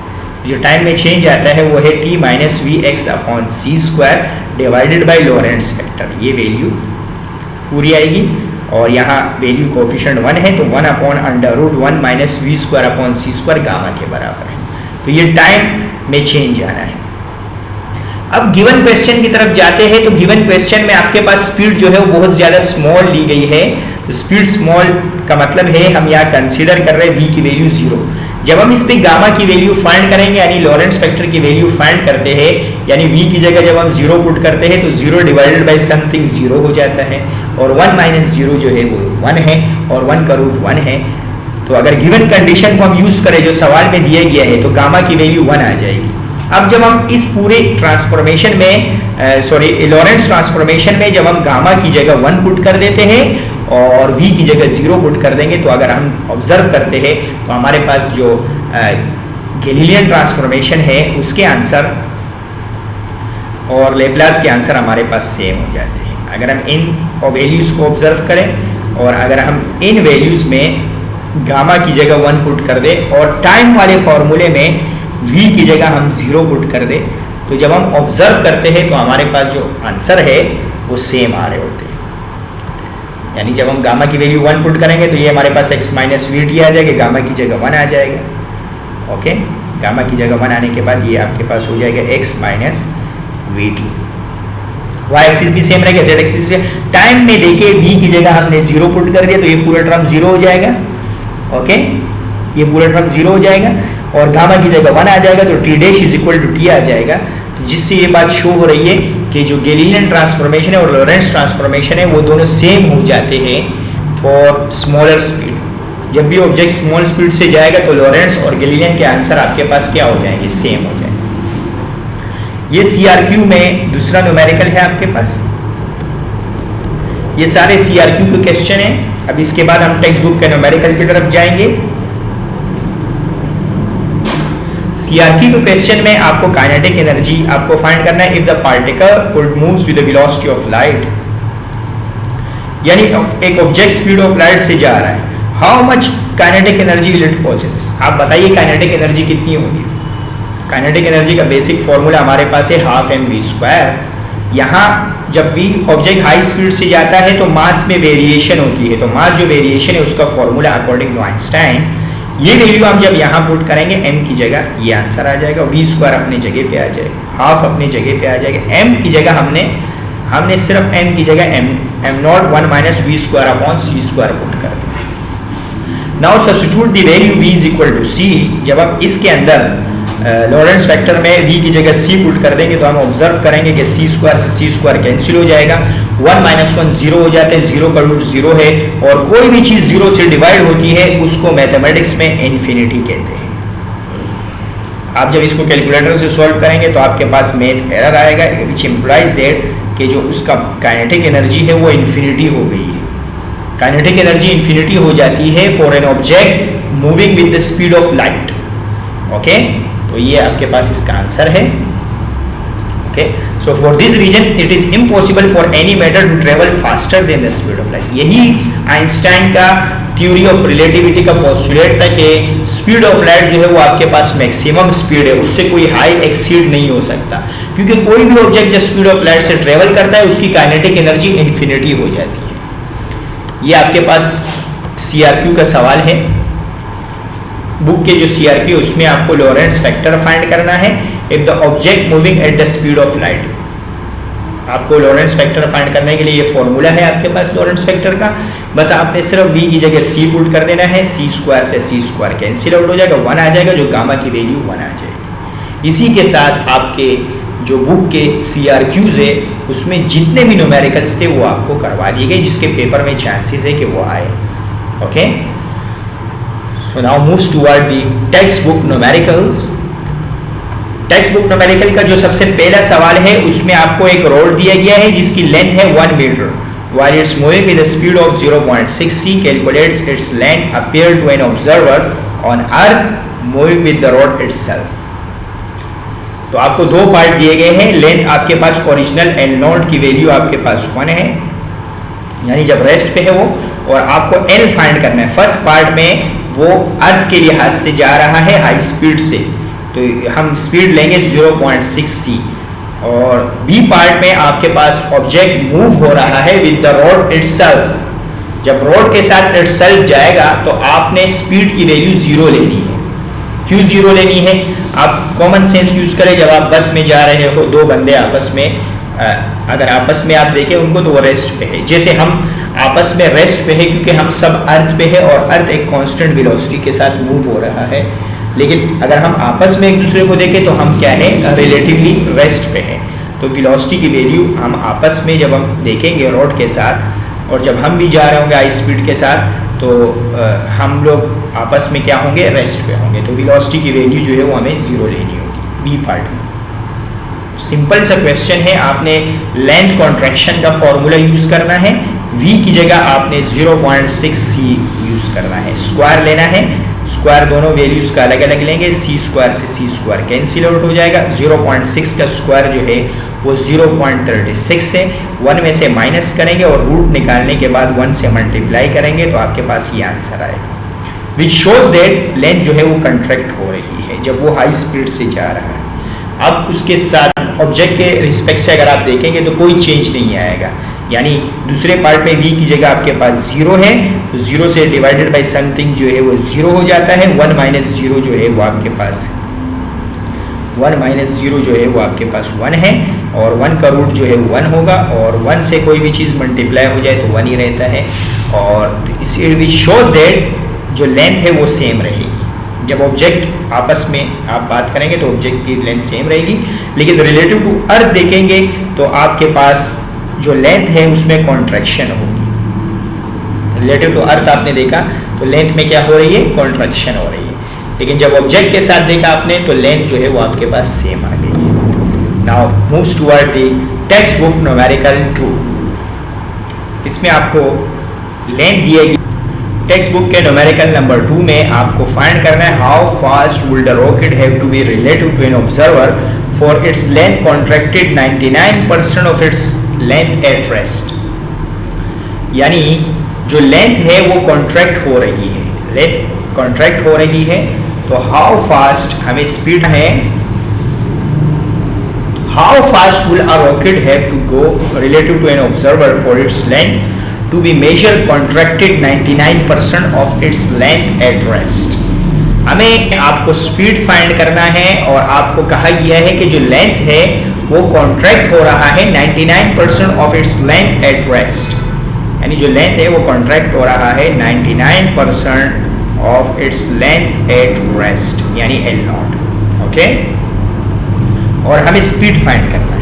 Speaker 1: जो टाइम में चेंज आता है वो है t - vx/c² divided by Lorentz factor. ये वैल्यू पूरी आएगी, और यहाँ वैल्यू कोफिशिएंट 1 है, तो 1/√1 - v²/c² गामा के बराबर है। तो ये टाइम में चेंज आना है। अब गिवन क्वेश्चन की तरफ जाते हैं, तो गिवन क्वेश्चन में आपके पास स्पीड जो है वो बहुत ज़्यादा स्मॉल ली गई है। तो स्पीड स्मॉल का मतलब है हम यहाँ कंसीडर कर रहे हैं v की वैल्यू 0। जब हम इस पे गामा की वैल्यू फाइंड करेंगे, यानी लॉरेंट्ज फैक्टर की वैल्यू फाइंड करते हैं, यानी v की जगह जब हम 0 पुट करते हैं तो 0 डिवाइडेड बाय समथिंग 0 हो जाता है, और 1 - 0 जो है वो 1 है, और 1 का रूट 1 है। तो अगर गिवन कंडीशन को हम यूज करें जो सवाल में दिया गया है, तो गामा की वैल्यू 1 आ जाएगी। अब जब हम इस पूरे ट्रांसफॉर्मेशन में लॉरेंट्ज ट्रांसफॉर्मेशन में जब हम गामा की जगह 1 पुट कर देते हैं और v की जगह 0 पुट कर देंगे, तो अगर हम ऑब्जर्व करते हैं तो हमारे पास जो गैलीलियन ट्रांसफॉर्मेशन है उसके आंसर और लेप्लास के आंसर हमारे पास सेम हो जाते हैं। अगर हम इन वैल्यूज़ को ऑब्जर्व करें और अगर हम इन वैल्यूज़ में गामा की जगह 1 पुट कर दे और टाइम वाले फॉर्मूले में v की जगह हम 0 पुट कर दे, तो जब हम ऑब्जर्व करते हैं तो हमारे पास जो आंसर है वो सेम आ रहे होते हैं। यानी जब हम गामा की वैल्यू 1 पुट करेंगे तो ये हमारे पास x माइनस वी टी आ जाएगा, गामा की जगह 1 आ जाएगा। ओके, गामा की जगह 1 आने के बाद ये आपके पास हो जाएगा x minus we T. y axis भी सेम रहेगा, z एक्सिस से टाइम में देखिए v की जगह हमने 0 पुट कर दिया तो ये पूरा टर्म 0 हो जाएगा। ओके, ये पूरा टर्म 0 हो जाएगा और गामा की जगह 1 आ जाएगा तो t dash is equal to t आ जाएगा। तो जिससे ये बात शो हो रही है कि जो गैलीलियन ट्रांसफॉर्मेशन है और लॉरेंट्ज ट्रांसफॉर्मेशन है वो दोनों सेम हो जाते हैं फॉर स्मॉलर स्पीड। जब भी ऑब्जेक्ट स्मॉल स्पीड से जाएगा तो लॉरेंट्ज और गैलीलियन के आंसर आपके पास क्या हो जाएंगे, सेम हो जाएंगे। ये CRQ में दूसरा न्यूमेरिकल है आपके पास। ये सारे CRQ के क्वेश्चन हैं। अब इसके बाद हम टेक्स्ट बुक के न्यूमेरिकल की तरफ जाएंगे। CRQ के क्वेश्चन में आपको काइनेटिक एनर्जी आपको फाइंड करना है। If the particle could moves with the velocity of light, यानी एक ऑब्जेक्ट स्पीड ऑफ लाइट से जा रहा है, how much kinetic energy will it possesses. आप बताइए काइनेटिक एनर्जी कितनी होगी। काइनेटिक एनर्जी का बेसिक फॉर्मूला हमारे पास है हाफ mv²। यहाँ जब भी ऑब्जेक्ट हाई स्पीड से जाता है तो मास में वेरिएशन होती है, तो मास जो वेरिएशन है उसका फॉर्मूला अकॉर्डिंग टू आइंस्टाइन, ये वैल्यू हम जब यहाँ पुट करेंगे m की जगह ये आंसर आ जाएगा, v² अपनी जगह पे आ जाएगा, हाफ अपनी जगह पे आ जाएगा। m की जगह हमने सिर्फ m की जगह m0 1 minus v² upon c² put कर दिया। Now substitute the value v is equal to c। जब आप इसके अंदर लॉरेंट्ज वेक्टर में v की जगह c पुट कर देंगे तो हम ऑब्जर्व करेंगे कि c² से c² कैंसिल हो जाएगा, 1 माइनस 1 0 हो जाते हैं, 0 का रूट 0 है और कोई भी चीज 0 से डिवाइड होती है उसको मैथमेटिक्स में इन्फिनिटी कहते हैं। आप जब इसको कैलकुलेटर से सॉल्व करेंगे तो आपके पास मैथ एरर आएगा, विच इम्प्लाइज दैट कि जो उसका काइनेटिक एनर्जी है वो इन्फिनिटी हो गई है। काइनेटिक एनर्जी इन्फिनिटी हो जाती है for an object moving with the speed of light. Okay, तो ये आपके पास इसका आंसर है। Okay, so for this reason it is impossible for any matter to travel faster than the speed of light. यही आइंस्टाइन का थ्योरी ऑफ रिलेटिविटी का पोस्टुलेट था कि स्पीड ऑफ लाइट जो है वो आपके पास मैक्सिमम स्पीड है, उससे कोई हाई एक्सीड नहीं हो सकता, क्योंकि कोई भी ऑब्जेक्ट जब स्पीड ऑफ लाइट से ट्रेवल करता है उसकी काइनेटिक एनर्जी इन्फिनिटी हो जाती है। ये आपके पास CRQ का सवाल है। बुक के जो CRQ है उसमें आपको लॉरेंट्ज वेक्टर फाइंड करना है if the object moving at the speed of light. आपको लॉरेंट्ज वेक्टर फाइंड करने के लिए ये फॉर्मूला है आपके पास लॉरेंट्ज वेक्टर का। बस आपने सिर्फ v की जगह c पुट कर देना है, c² से c² कैंसिल आउट हो जाएगा, 1 आ जाएगा, जो गामा की वैल्यू 1 आ जाएगी। इसी के साथ आपके जो बुक के CRQs है उसमें जितने भी न्यूमेरिकल्स थे वो आपको करवा दिए गए, जिसके पेपर में चांसेस है कि वो आए। Okay, so now moves toward the textbook numericals। Text book numerical का जो सबसे पहला सवाल है उसमें आपको एक रॉड दिया गया है जिसकी लेंथ है 1 metre, while it's moving with a speed of 0.6 c, calculates its length appeared to an observer on earth moving with the rod itself। तो आपको दो पार्ट दिए गए हैं। लेंथ आपके पास ओरिजिनल L0 की वैल्यू आपके पास 1 है, यानी जब रेस्ट पे है वो, और आपको L फाइंड करना है। फर्स्ट पार्ट में वो अर्थ के लिहाज से जा रहा है हाई स्पीड से, तो हम स्पीड लेंगे 0.6 c, और बी पार्ट में आपके पास ऑब्जेक्ट मूव हो रहा है विद द रॉड इटसेल्फ। जब रॉड के साथ इटसेल्फ जाएगा तो आपने स्पीड की वैल्यू 0 लेनी है। क्यों 0 लेनी है? आप कॉमन सेंस यूज करें। जब आप बस में जा रहे हो, दो बंदे आपस में अगर आपस में आप देखें उनको तो वो रेस्ट पे है, जैसे हम आपस में रेस्ट पे है क्योंकि हम सब अर्थ पे है और अर्थ एक कांस्टेंट वेलोसिटी के साथ मूव हो रहा है। लेकिन अगर हम आपस में एक दूसरे को देखें तो हम क्या है, रिलेटिवली रेस्ट पे है। तो वेलोसिटी की वैल्यू हम आपस में जब हम देखेंगे रॉड के साथ, और जब हम भी जा रहे होंगे हाई स्पीड के साथ, तो हम लोग आपस में क्या होंगे, रेस्ट पे होंगे। तो वेलोसिटी की वैल्यू जो है वो हमें 0 लेनी होगी बी पार्ट में। सिंपल सा क्वेश्चन है, आपने लेंथ कॉन्ट्रैक्शन का फॉर्मूला यूज करना है। v की जगह आपने 0.6 c यूज करना है, स्क्वायर लेना है, स्क्वायर दोनों वैल्यूज का अलग अलग लेंगे, सी स्क्वायर से सी स्क्वायर कैंसिल आउट हो जाएगा। 0.6 का स्क्वायर जो है वो 0.36 है, 1 में से माइनस करेंगे और रूट निकालने के बाद 1 से मल्टीप्लाई करेंगे तो आपके पास ये आंसर आएगा, विच शोज दैट लेंथ जो है वो कंट्रैक्ट हो रही है जब वो हाई स्पीड से जा रहा है। अब उसके साथ ऑब्जेक्ट के रिस्पेक्ट से अगर आप देखेंगे तो कोई चेंज नहीं आएगा, यानी दूसरे पार्ट में v की जगह आपके पास 0 है तो 0 से डिवाइडेड बाय समथिंग जो है वो 0 हो जाता है। 1 माइनस 0 जो है वो आपके पास 1 माइनस 0 जो है वो आपके पास 1 है और 1 का रूट जो है वो 1 होगा और 1 से कोई भी चीज़ मल्टीप्लाई हो जाए तो 1 ही रहता है। और इसे विच शोज दैट जो लेंथ है वो सेम रहेगी। जब ऑब्जेक्ट आपस में आप बात करेंगे तो ऑब्जेक्ट की लेंथ सेम रहेगी, लेकिन रिलेटिव टू अर्थ देखेंगे तो आपके पास जो लेंथ है उसमें कॉन्ट्रैक्शन होगी। रिलेटिव टू अर्थ आपने देखा तो लेंथ में क्या हो रही है, कॉन्ट्रैक्शन हो रही है, लेकिन जब ऑब्जेक्ट के साथ देखा आपने तो लेंथ जो है वो आपके पास सेम आ गई है। Now moves toward the text book numerical 2। इसमें आपको लेंथ दी गई। टेक्स्ट बुक के न्यूमेरिकल नंबर 2 में आपको फाइंड करना है how fast will the rocket have to be relative to an observer for its length contracted 99% of its length at rest. यानी जो लेंथ है वो कॉन्ट्रैक्ट हो रही है, लेंथ कॉन्ट्रैक्ट हो रही है तो हाउ फास्ट हमें स्पीड है, how fast will a rocket have to go relative to an observer for its length to be measured contracted 99% of its length at rest। हमें आपको स्पीड फाइंड करना है और आपको कहा गया है कि जो लेंथ है वो कॉन्ट्रैक्ट हो रहा है 99% of its length at rest, यानी जो लेंथ है वो कॉन्ट्रैक्ट हो रहा है 99% of its length at rest यानी L0। ओके, और हमें स्पीड फाइंड करना है।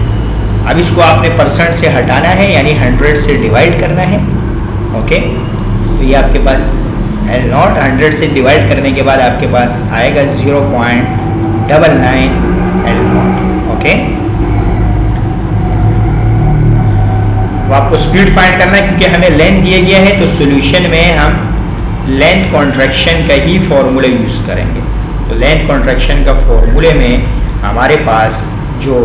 Speaker 1: अब इसको आपने परसेंट से हटाना है यानी 100 से डिवाइड करना है। ओके, तो ये आपके पास L0 100 से डिवाइड करने के बाद आपके पास आएगा 0.99 L0। ओके, तो आपको स्पीड फाइंड करना है क्योंकि हमें लेंथ दिया गया है तो सॉल्यूशन में हम लेंथ कॉन्ट्रैक्शन का ही फॉर्मूला यूज़ करेंगे। तो लेंथ कॉन्ट्रैक्शन का फॉर्मूले में हमारे पास जो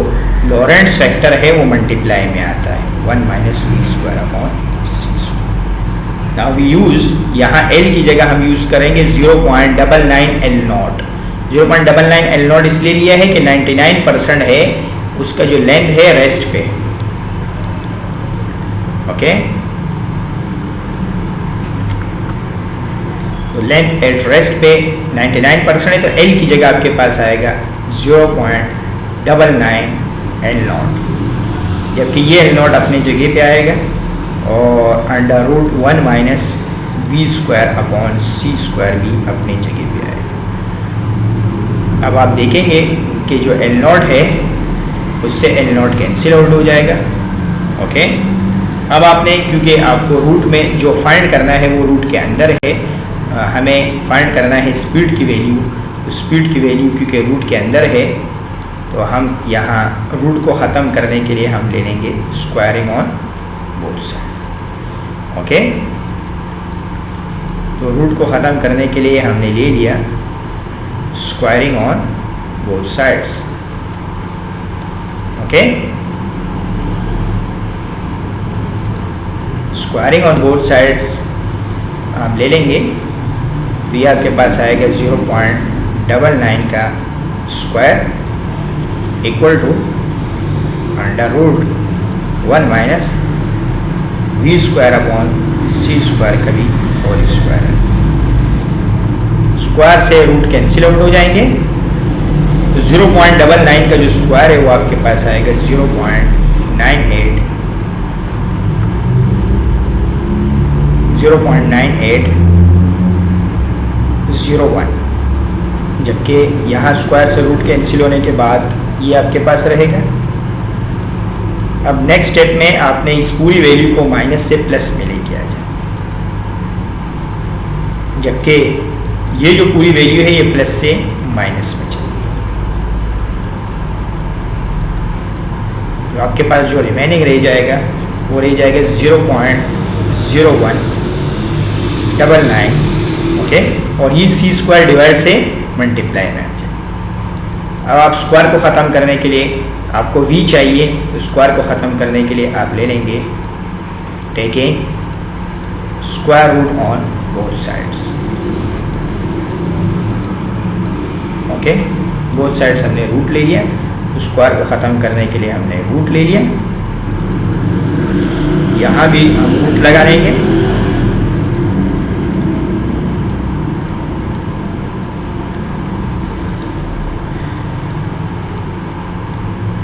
Speaker 1: लॉरेंट्ज फैक्टर है वो मल्टीप्लाई में आता है 1 minus we square upon C square. Now we use यहाँ L की जगह हम यूज करेंगे 0.99 L0। 0.99 L0 इसलिए लिया है कि 99% है उसका जो लेंथ है रेस्ट पे। ओके, तो लेंथ एट रेस्ट पे 99% है तो L की जगह आपके पास आएगा 0.99 L0, जबकि ये L0 अपनी जगह पे आएगा और under root 1 minus we square upon C square भी अपनी जगह पे आएगा। अब आप देखेंगे कि जो L0 है उससे L0 कैंसिल आउट हो जाएगा। ओके, अब आपने क्योंकि आपको रूट में जो फाइंड करना है वो रूट के अंदर है, हमें फाइंड करना है स्पीड की वैल्यू। तो स्पीड की वैल्यू क्योंकि रूट के अंदर है तो हम यहाँ रूट को ख़त्म करने के लिए हम ले लेंगे squaring on both side. Okay, तो रूट को ख़त्म करने के लिए हमने ले लिया squaring on both sides. Okay, squaring on both sides हम ले लेंगे तो ये आपके पास आएगा 0.99 का square equal to under root 1 minus we square upon C square का भी होल स्क्वायर है। स्क्वायर से रूट कैंसिल आउट हो जाएंगे तो 0.99 का जो स्क्वायर है वो आपके पास आएगा 0.9801, जबकि यहाँ स्क्वायर से रूट कैंसिल होने के बाद ये आपके पास रहेगा। अब नेक्स्ट स्टेप में आपने इस पूरी वैल्यू को माइनस से प्लस में लेके आ जाए, जबकि ये जो पूरी वैल्यू है ये प्लस से माइनस में चले। तो आपके पास जो रिमेनिंग रह जाएगा वो रह जाएगा 0.0199 और ओके, और ये सी स्क्वायर डिवाइड से मल्टीप्लाई में आ जाए। अब आप स्क्वायर को ख़त्म करने के लिए आपको v चाहिए, तो स्क्वायर को ख़त्म करने के लिए आप ले लेंगे taking square root on both sides. Okay, both sides हमने रूट ले लिया, तो स्क्वायर को ख़त्म करने के लिए हमने रूट ले लिया। यहाँ भी हम रूट लगा देंगे,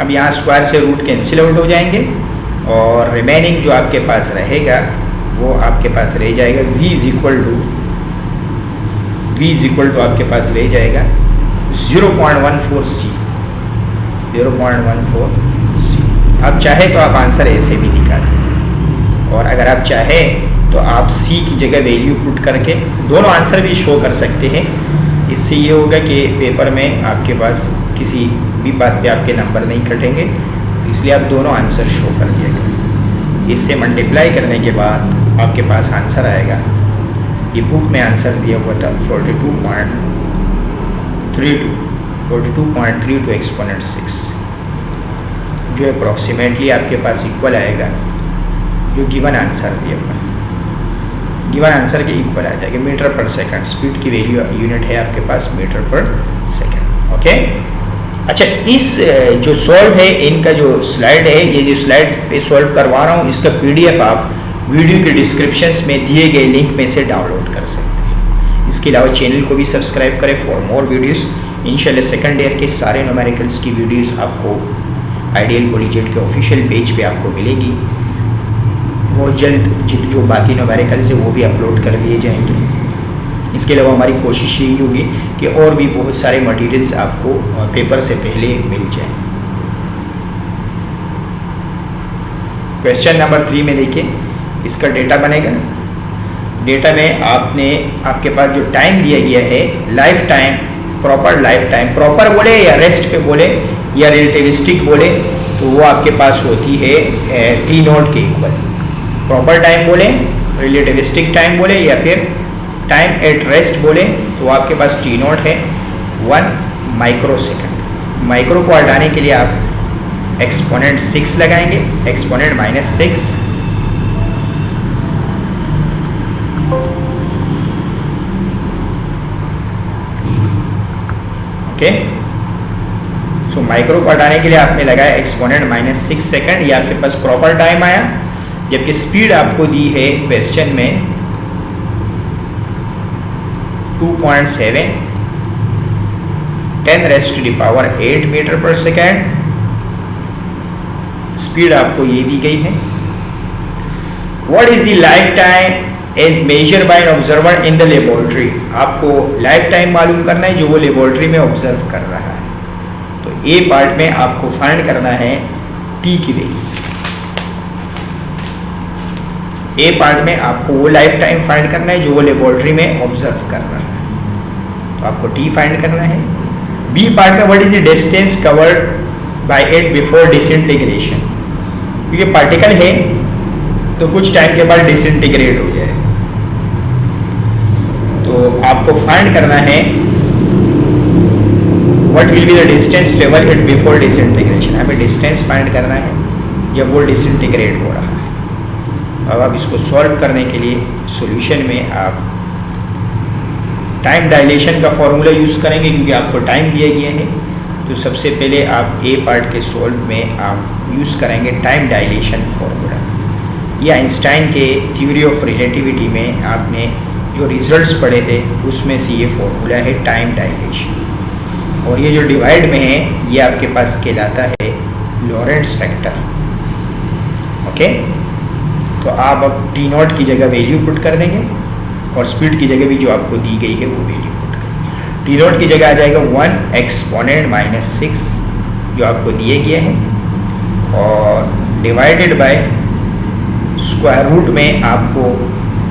Speaker 1: अब यहाँ स्क्वायर से रूट कैंसिल आउट हो जाएंगे और रिमेनिंग जो आपके पास रहेगा वो आपके पास रह जाएगा v इज इक्वल टू आपके पास रह जाएगा 0.14 c। 0.14 c। आप चाहे तो आप आंसर ऐसे भी निकाल सकते, और अगर आप चाहे तो आप c की जगह वैल्यू पुट करके दोनों आंसर भी शो कर सकते हैं। इससे ये होगा कि पेपर में आपके पास किसी भी बात पे आपके नंबर नहीं कटेंगे, इसलिए आप दोनों आंसर शो कर दिया करें। इससे मल्टीप्लाई करने के बाद आपके पास आंसर आएगा, ये बुक में आंसर दिया हुआ था 42.32 एक्सपोनेंट 6, जो अप्रॉक्सीमेटली आपके पास इक्वल आएगा जो गिवन आंसर दिया हुआ है। गिवन आंसर के इक्वल आ जाएगा मीटर पर सेकंड। स्पीड की वैल्यू यूनिट है आपके पास मीटर पर सेकंड। ओके, अच्छा, इस जो सॉल्व है इनका जो स्लाइड है, ये जो स्लाइड पे सॉल्व करवा रहा हूँ, इसका PDF आप वीडियो के डिस्क्रिप्शंस में दिए गए लिंक में से डाउनलोड कर सकते हैं। इसके अलावा चैनल को भी सब्सक्राइब करें फॉर मोर वीडियोस। इंशाल्लाह सेकंड ईयर के सारे न्यूमेरिकल्स की वीडियोस आपको आइडियल कॉलेजिएट के ऑफिशियल पेज पे आपको मिलेगी। बहुत जल्द जो बाकी न्यूमेरिकल्स है वो भी अपलोड कर दिए जाएंगे। इसके अलावा हमारी कोशिश यही होगी कि और भी बहुत सारे मटेरियल्स आपको पेपर से पहले मिल जाए। क्वेश्चन नंबर 3 में देखिए, इसका डेटा बनेगा। डेटा में आपके पास जो टाइम दिया गया है, life time, proper life time, proper बोले या रेस्ट पे बोले या रिलेटिविस्टिक बोले, तो वो आपके पास होती है T0 के इक्वल। प्रॉपर टाइम बोले, रिलेटिविस्टिक टाइम बोले या फिर टाइम एट रेस्ट बोले, तो आपके पास T0 है 1 माइक्रो सेकंड। माइक्रो को हटाने के लिए आप एक्सपोनेंट 6 लगाएंगे, एक्सपोनेंट -6, ओके। सो माइक्रो को हटाने के लिए आपने लगाया एक्सपोनेंट -6 सेकंड, ये आपके पास प्रॉपर टाइम आया। जबकि स्पीड आपको दी है क्वेश्चन में 2.7 10⁻⁸ मीटर पर सेकेंड स्पीड आपको ये दी गई है। What is the life time as major by an observer in the laboratory. आपको लाइफ टाइम मालूम करना है जो वो लेबोरेटरी में ऑब्जर्व कर रहा है। तो ए पार्ट में आपको फाइंड करना है टी की वैल्यू। ए पार्ट में आपको वो लाइफ टाइम फाइंड करना है जो वो लेबोरेटरी में ऑब्जर्व कर रहा है, तो आपको टी फाइंड करना है। बी पार्ट में what is the distance covered by it before disintegration, क्योंकि पार्टिकल है तो कुछ टाइम के बाद डिसइंटीग्रेट हो जाए, तो आपको फाइंड करना है what will be the distance travel it before disintegration. हमें डिस्टेंस फाइंड करना है जब वो डिसइंटीग्रेट हो रहा है। अब आप इसको सॉल्व करने के लिए सॉल्यूशन में आप टाइम डायलेशन का फॉर्मूला यूज़ करेंगे, क्योंकि आपको टाइम दिया गया है। तो सबसे पहले आप ए पार्ट के सॉल्व में आप यूज़ करेंगे टाइम डायलेशन फॉर्मूला। ये आइंस्टाइन के थ्योरी ऑफ रिलेटिविटी में आपने जो रिजल्ट्स पढ़े थे उसमें से ये फॉर्मूला है टाइम डायलेशन। और ये जो डिवाइड में है ये आपके पास कहलाता है लॉरेंट्ज फैक्टर। ओके, तो आप अब T0 की जगह वैल्यू पुट कर देंगे और स्पीड की जगह भी जो आपको दी गई है वो वैल्यू पुट करेंगे। T0 की जगह आ जाएगा 1 एक्सपोनेंट -6 जो आपको दिए गया है, और डिवाइडेड बाय स्क्वायर रूट में आपको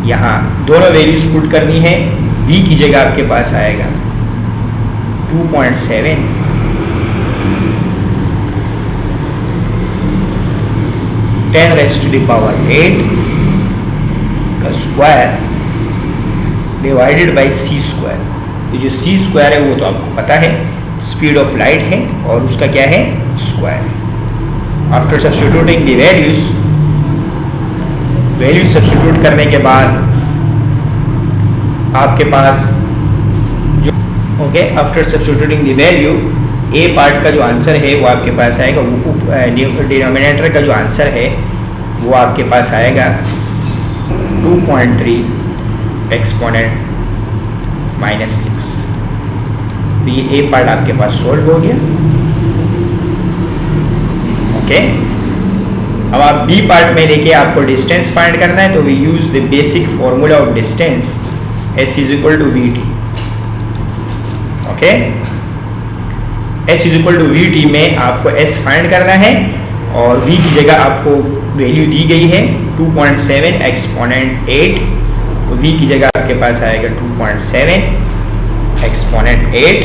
Speaker 1: यहाँ दोनों वैल्यूज पुट करनी है। v की जगह आपके पास आएगा 2.7 10⁻⁸ का square divided by c square. तो जो सी स्क्वायर है वो तो आपको पता है स्पीड ऑफ लाइट है और उसका क्या है स्क्वायर है। After substituting the values substitute करने के बाद आपके पास जो okay after substituting the value A part का जो आंसर है वो आपके पास आएगा, डिनोमिनेटर का जो आंसर है वो आपके पास आएगा 2.3 एक्सपोनेंट -6। तो ये ए पार्ट आपके पास सोल्व हो गया। ओके, अब आप बी पार्ट में देखिए आपको डिस्टेंस फाइंड करना है, तो we use the basic formula of distance s is equal to v t. Okay, s is equal to v t में आपको s फाइंड करना है और v की जगह आपको वैल्यू दी गई है 2.7 एक्सपोनेंट 8। तो v की जगह आपके पास आएगा 2.7 एक्सपोनेंट 8।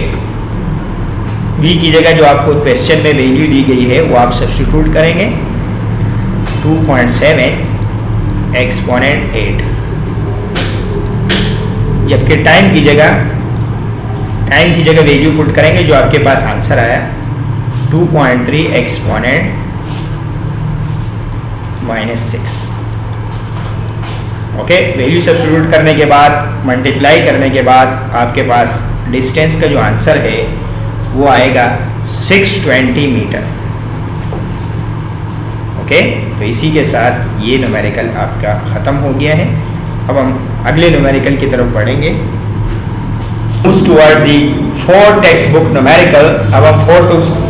Speaker 1: v की जगह जो आपको क्वेश्चन में वैल्यू दी गई है वो आप सब्स्टिट्यूट करेंगे 2.7 एक्सपोनेंट 8। जबकि टाइम की जगह वैल्यू पुट करेंगे जो आपके पास आंसर आया 2.3 एक्सपोनेंट -6। ओके, वैल्यू सब्स्टिट्यूट करने के बाद मल्टीप्लाई करने के बाद आपके पास डिस्टेंस का जो आंसर है वो आएगा 620 मीटर। ओके, तो इसी के साथ ये न्यूमेरिकल आपका ख़त्म हो गया है। अब हम अगले न्यूमेरिकल की तरफ बढ़ेंगे। Move toward the 4 text book numerical. अब हम 4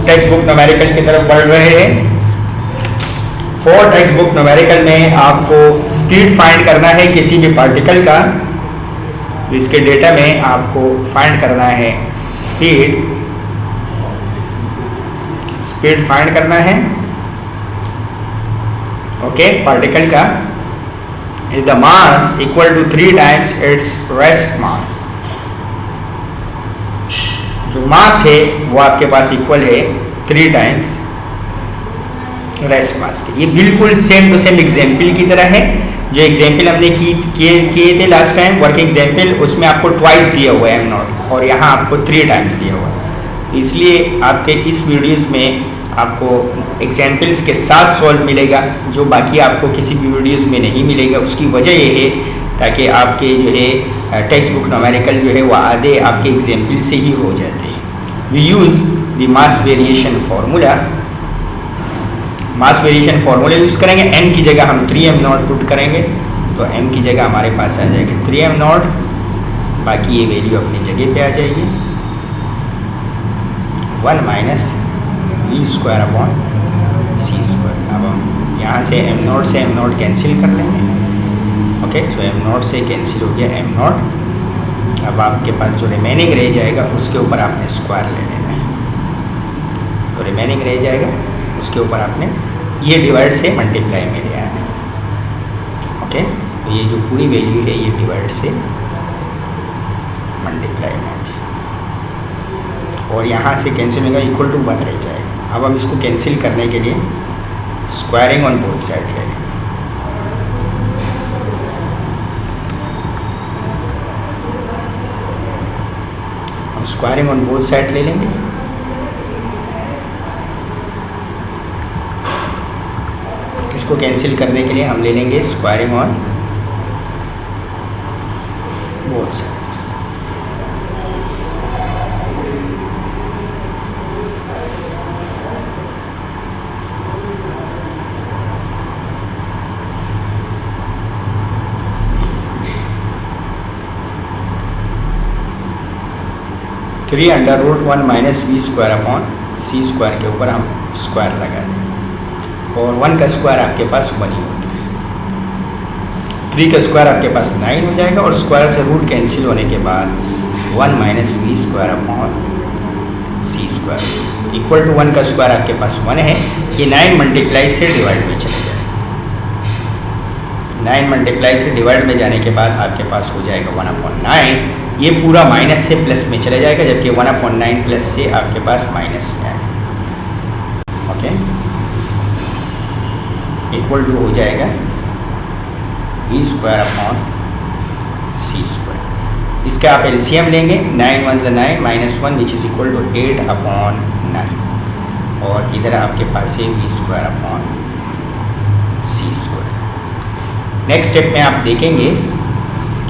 Speaker 1: टेक्स्ट बुक न्यूमेरिकल की तरफ बढ़ रहे हैं। 4 टेक्स्ट बुक न्यूमेरिकल में आपको स्पीड फाइंड करना है किसी भी पार्टिकल का। तो इसके डेटा में आपको फाइंड करना है स्पीड फाइंड करना है। ओके, पार्टिकल का is the mass equal to 3 times its rest mass. जो मास है वो आपके पास इक्वल है 3 टाइम्स रेस्ट मास के। ये बिल्कुल सेम टू सेम एग्जाम्पल की तरह है। जो एग्जाम्पल हमने किए थे लास्ट टाइम वर्क एग्जाम्पल, उसमें आपको ट्वाइस दिया हुआ है m0 और यहाँ आपको 3 टाइम्स दिया हुआ है। इसलिए आपके इस वीडियोस में आपको एग्जाम्पल्स के साथ सॉल्व मिलेगा, जो बाकी आपको किसी भी वीडियोस में नहीं मिलेगा। उसकी वजह ये है ताकि आपके जो है टेक्स्ट बुक न्यूमेरिकल जो है वो आधे आपके एग्जाम्पल से ही हो जाते हैं। We use the mass variation formula. Mass variation formula use करेंगे। m की जगह हम 3m0 पुट करेंगे, तो m की जगह हमारे पास आ जाएगा 3m0। बाकी ये वैल्यू अपनी जगह पे आ जाएगी 1 minus v square upon c square. अब हम यहाँ से m0 से m0 कैंसिल कर लेंगे। ओके, सो m0 से कैंसिल हो गया m0। अब आपके पास जो रिमेनिंग रह जाएगा उसके ऊपर आपने स्क्वायर ले लेना है। तो रिमेनिंग रह जाएगा उसके ऊपर आपने ये डिवाइड से मल्टीप्लाई में ले आना है। ओके, तो ये जो पूरी वैल्यू है ये डिवाइड से मल्टीप्लाई में और यहाँ से कैंसिल होगा इक्वल टू 1 रह जाएगा। अब हम इसको कैंसिल करने के लिए स्क्वायरिंग ऑन बोथ साइड ले लेंगे। हम स्क्वायरिंग ऑन बोथ साइड ले लेंगे। इसको कैंसिल करने के लिए हम ले लेंगे squaring on both side. Three under root 1 minus we square upon C square के ऊपर हम स्क्वायर लगा दें और 1 का स्क्वायर आपके पास 1 ही होता है। 3 का स्क्वायर आपके पास 9 हो जाएगा और स्क्वायर से रूट कैंसिल होने के बाद 1 minus we square upon C square equal to 1 का स्क्वायर आपके पास 1 है। ये 9 मल्टीप्लाई से डिवाइड में चले जाएगा। 9 मल्टीप्लाई से डिवाइड में जाने के बाद आपके पास हो जाएगा 1/9। ये पूरा माइनस से प्लस में चले जाएगा, जबकि 1/9 प्लस से आपके पास माइनस में आएगा। ओके, इक्वल टू हो जाएगा v स्क्वायर अपॉन सी स्क्वायर। इसका आप एलसीएम लेंगे, 9 1 × 9 -1 विच इज इक्वल टू 8/9, और इधर आपके पास है v²/c²। नेक्स्ट स्टेप में आप देखेंगे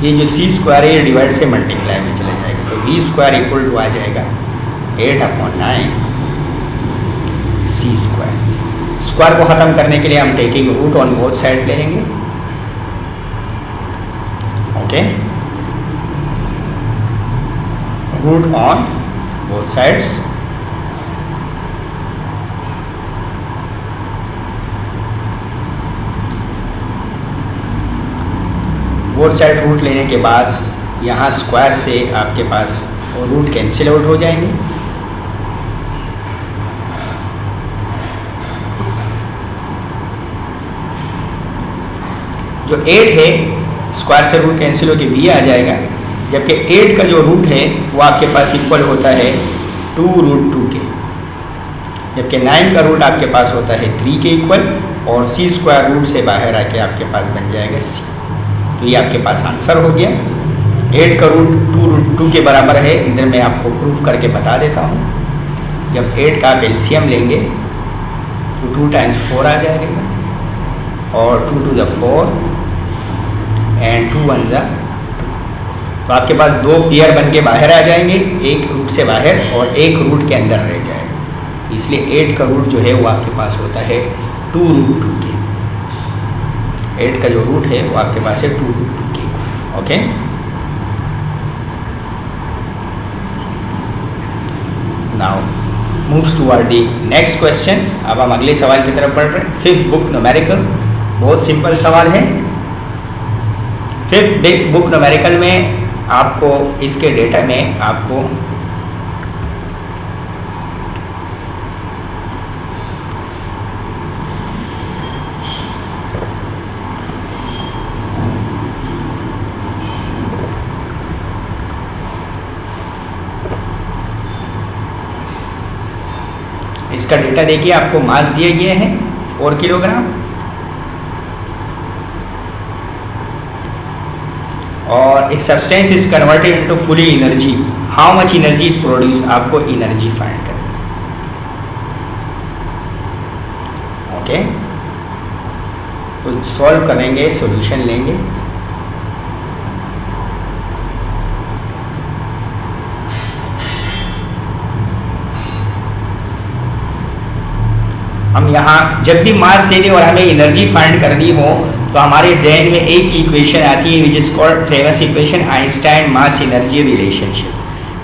Speaker 1: कि ये जो c² है ये डिवाइड से मल्टीप्लाई में चला जाएगा, तो v² इक्वल टू आ जाएगा 8/9 c²। स्क्वायर को ख़त्म करने के लिए हम taking root on both side ले लेंगे। Okay, root on both sides, both side root लेने के बाद यहाँ स्क्वायर से आपके पास रूट कैंसिल आउट हो जाएंगे। जो 8 है स्क्वायर से रूट कैंसिल होकर b आ जाएगा, जबकि 8 का जो रूट है वो आपके पास इक्वल होता है 2√2 के, जबकि 9 का रूट आपके पास होता है 3 के इक्वल, और c² रूट से बाहर आके आपके पास बन जाएगा c। तो ये आपके पास आंसर हो गया। 8 का रूट 2√2 के बराबर है, इधर मैं आपको प्रूफ करके बता देता हूँ। जब 8 का आप एलसीएम लेंगे तो 2 × 4 आ जाएगा, और 2 × 4 एंड 2 × 1 तो आपके पास 2 पेयर बन के बाहर आ जाएंगे, एक रूट से बाहर और एक रूट के अंदर रह जाएगा। इसलिए 8 का रूट जो है वो आपके पास होता है 2√2 के। 8 का जो रूट है वो आपके पास है 2√2 के। Okay, now moves toward the next question. अब हम अगले सवाल की तरफ बढ़ रहे हैं। 5th बुक न्यूमेरिकल, बहुत सिंपल सवाल है। 5th बुक न्यूमेरिकल में आपको इसके डेटा में आपको इसका डेटा देखिए, आपको मास दिए गए हैं 4 किलोग्राम, और इस substance is converted into fully energy, how much energy is produce, आपको एनर्जी फाइंड करनी। ओके, तो सॉल्व करेंगे, सॉल्यूशन लेंगे। हम यहाँ जब भी मास दे दें और हमें एनर्जी फाइंड करनी हो तो हमारे जहन में एक इक्वेशन आती है which is called famous equation Einstein mass energy relationship,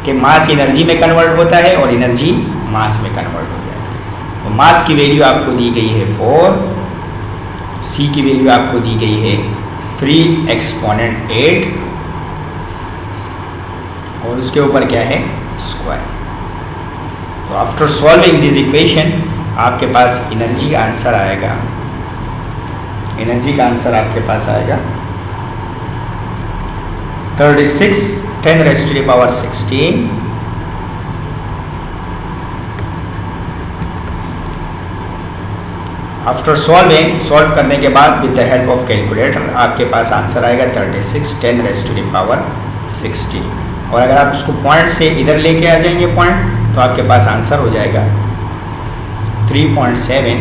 Speaker 1: कि मास एनर्जी में कन्वर्ट होता है और एनर्जी मास में कन्वर्ट हो जाता है। तो मास की वैल्यू आपको दी गई है 4, सी की वैल्यू आपको दी गई है 3 एक्सपोनेंट 8, और उसके ऊपर क्या है स्क्वायर। तो आफ्टर सॉल्विंग दिस इक्वेशन आपके पास एनर्जी का आंसर आएगा, एनर्जी का आंसर आपके पास आएगा 36 10⁻16 आफ्टर सॉल्व करने के बाद with the help of calculator आपके पास आंसर आएगा 36 10⁻16। और अगर आप उसको पॉइंट से इधर लेके आ जाएंगे पॉइंट, तो आपके पास आंसर हो जाएगा 3.7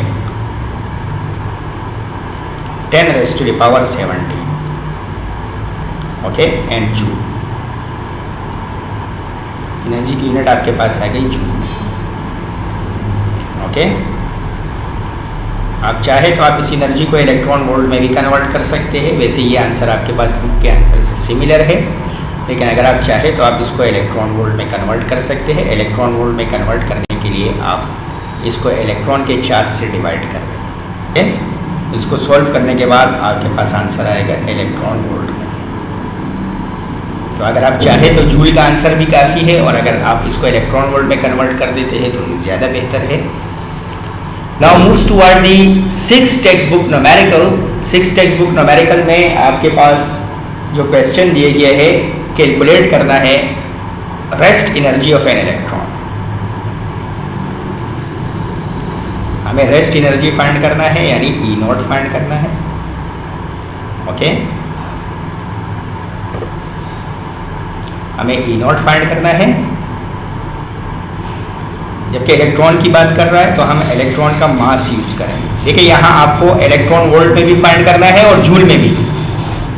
Speaker 1: 10⁻17। ओके, एंड जूल, एनर्जी की यूनिट आपके पास आ गई जूल। ओके, आप चाहे तो आप इस एनर्जी को इलेक्ट्रॉन वोल्ट में भी कन्वर्ट कर सकते हैं। वैसे ये आंसर आपके पास बुक के आंसर से सिमिलर है, लेकिन अगर आप चाहे तो आप इसको इलेक्ट्रॉन वोल्ट में कन्वर्ट कर सकते हैं। इलेक्ट्रॉन वोल्ट में कन्वर्ट करने के लिए आप इसको इलेक्ट्रॉन के चार्ज से डिवाइड कर दें। ठीक, इसको सॉल्व करने के बाद आपके पास आंसर आएगा इलेक्ट्रॉन वोल्ट में। तो अगर आप चाहे तो जूल का आंसर भी काफ़ी है, और अगर आप इसको इलेक्ट्रॉन वोल्ट में कन्वर्ट कर देते हैं तो ज़्यादा बेहतर है। Now moves toward the 6th text book numerical. 6th text book numerical में आपके पास जो क्वेश्चन दिए गए है, कैलकुलेट करना है rest energy of an electron. हमें रेस्ट एनर्जी फाइंड करना है, यानी E0 फाइंड करना है। ओके, हमें ई नॉट फाइंड करना है। जबकि इलेक्ट्रॉन की बात कर रहा है तो हम इलेक्ट्रॉन का मास यूज करेंगे। देखिए यहाँ आपको इलेक्ट्रॉन वोल्ट में भी फाइंड करना है और जूल में भी।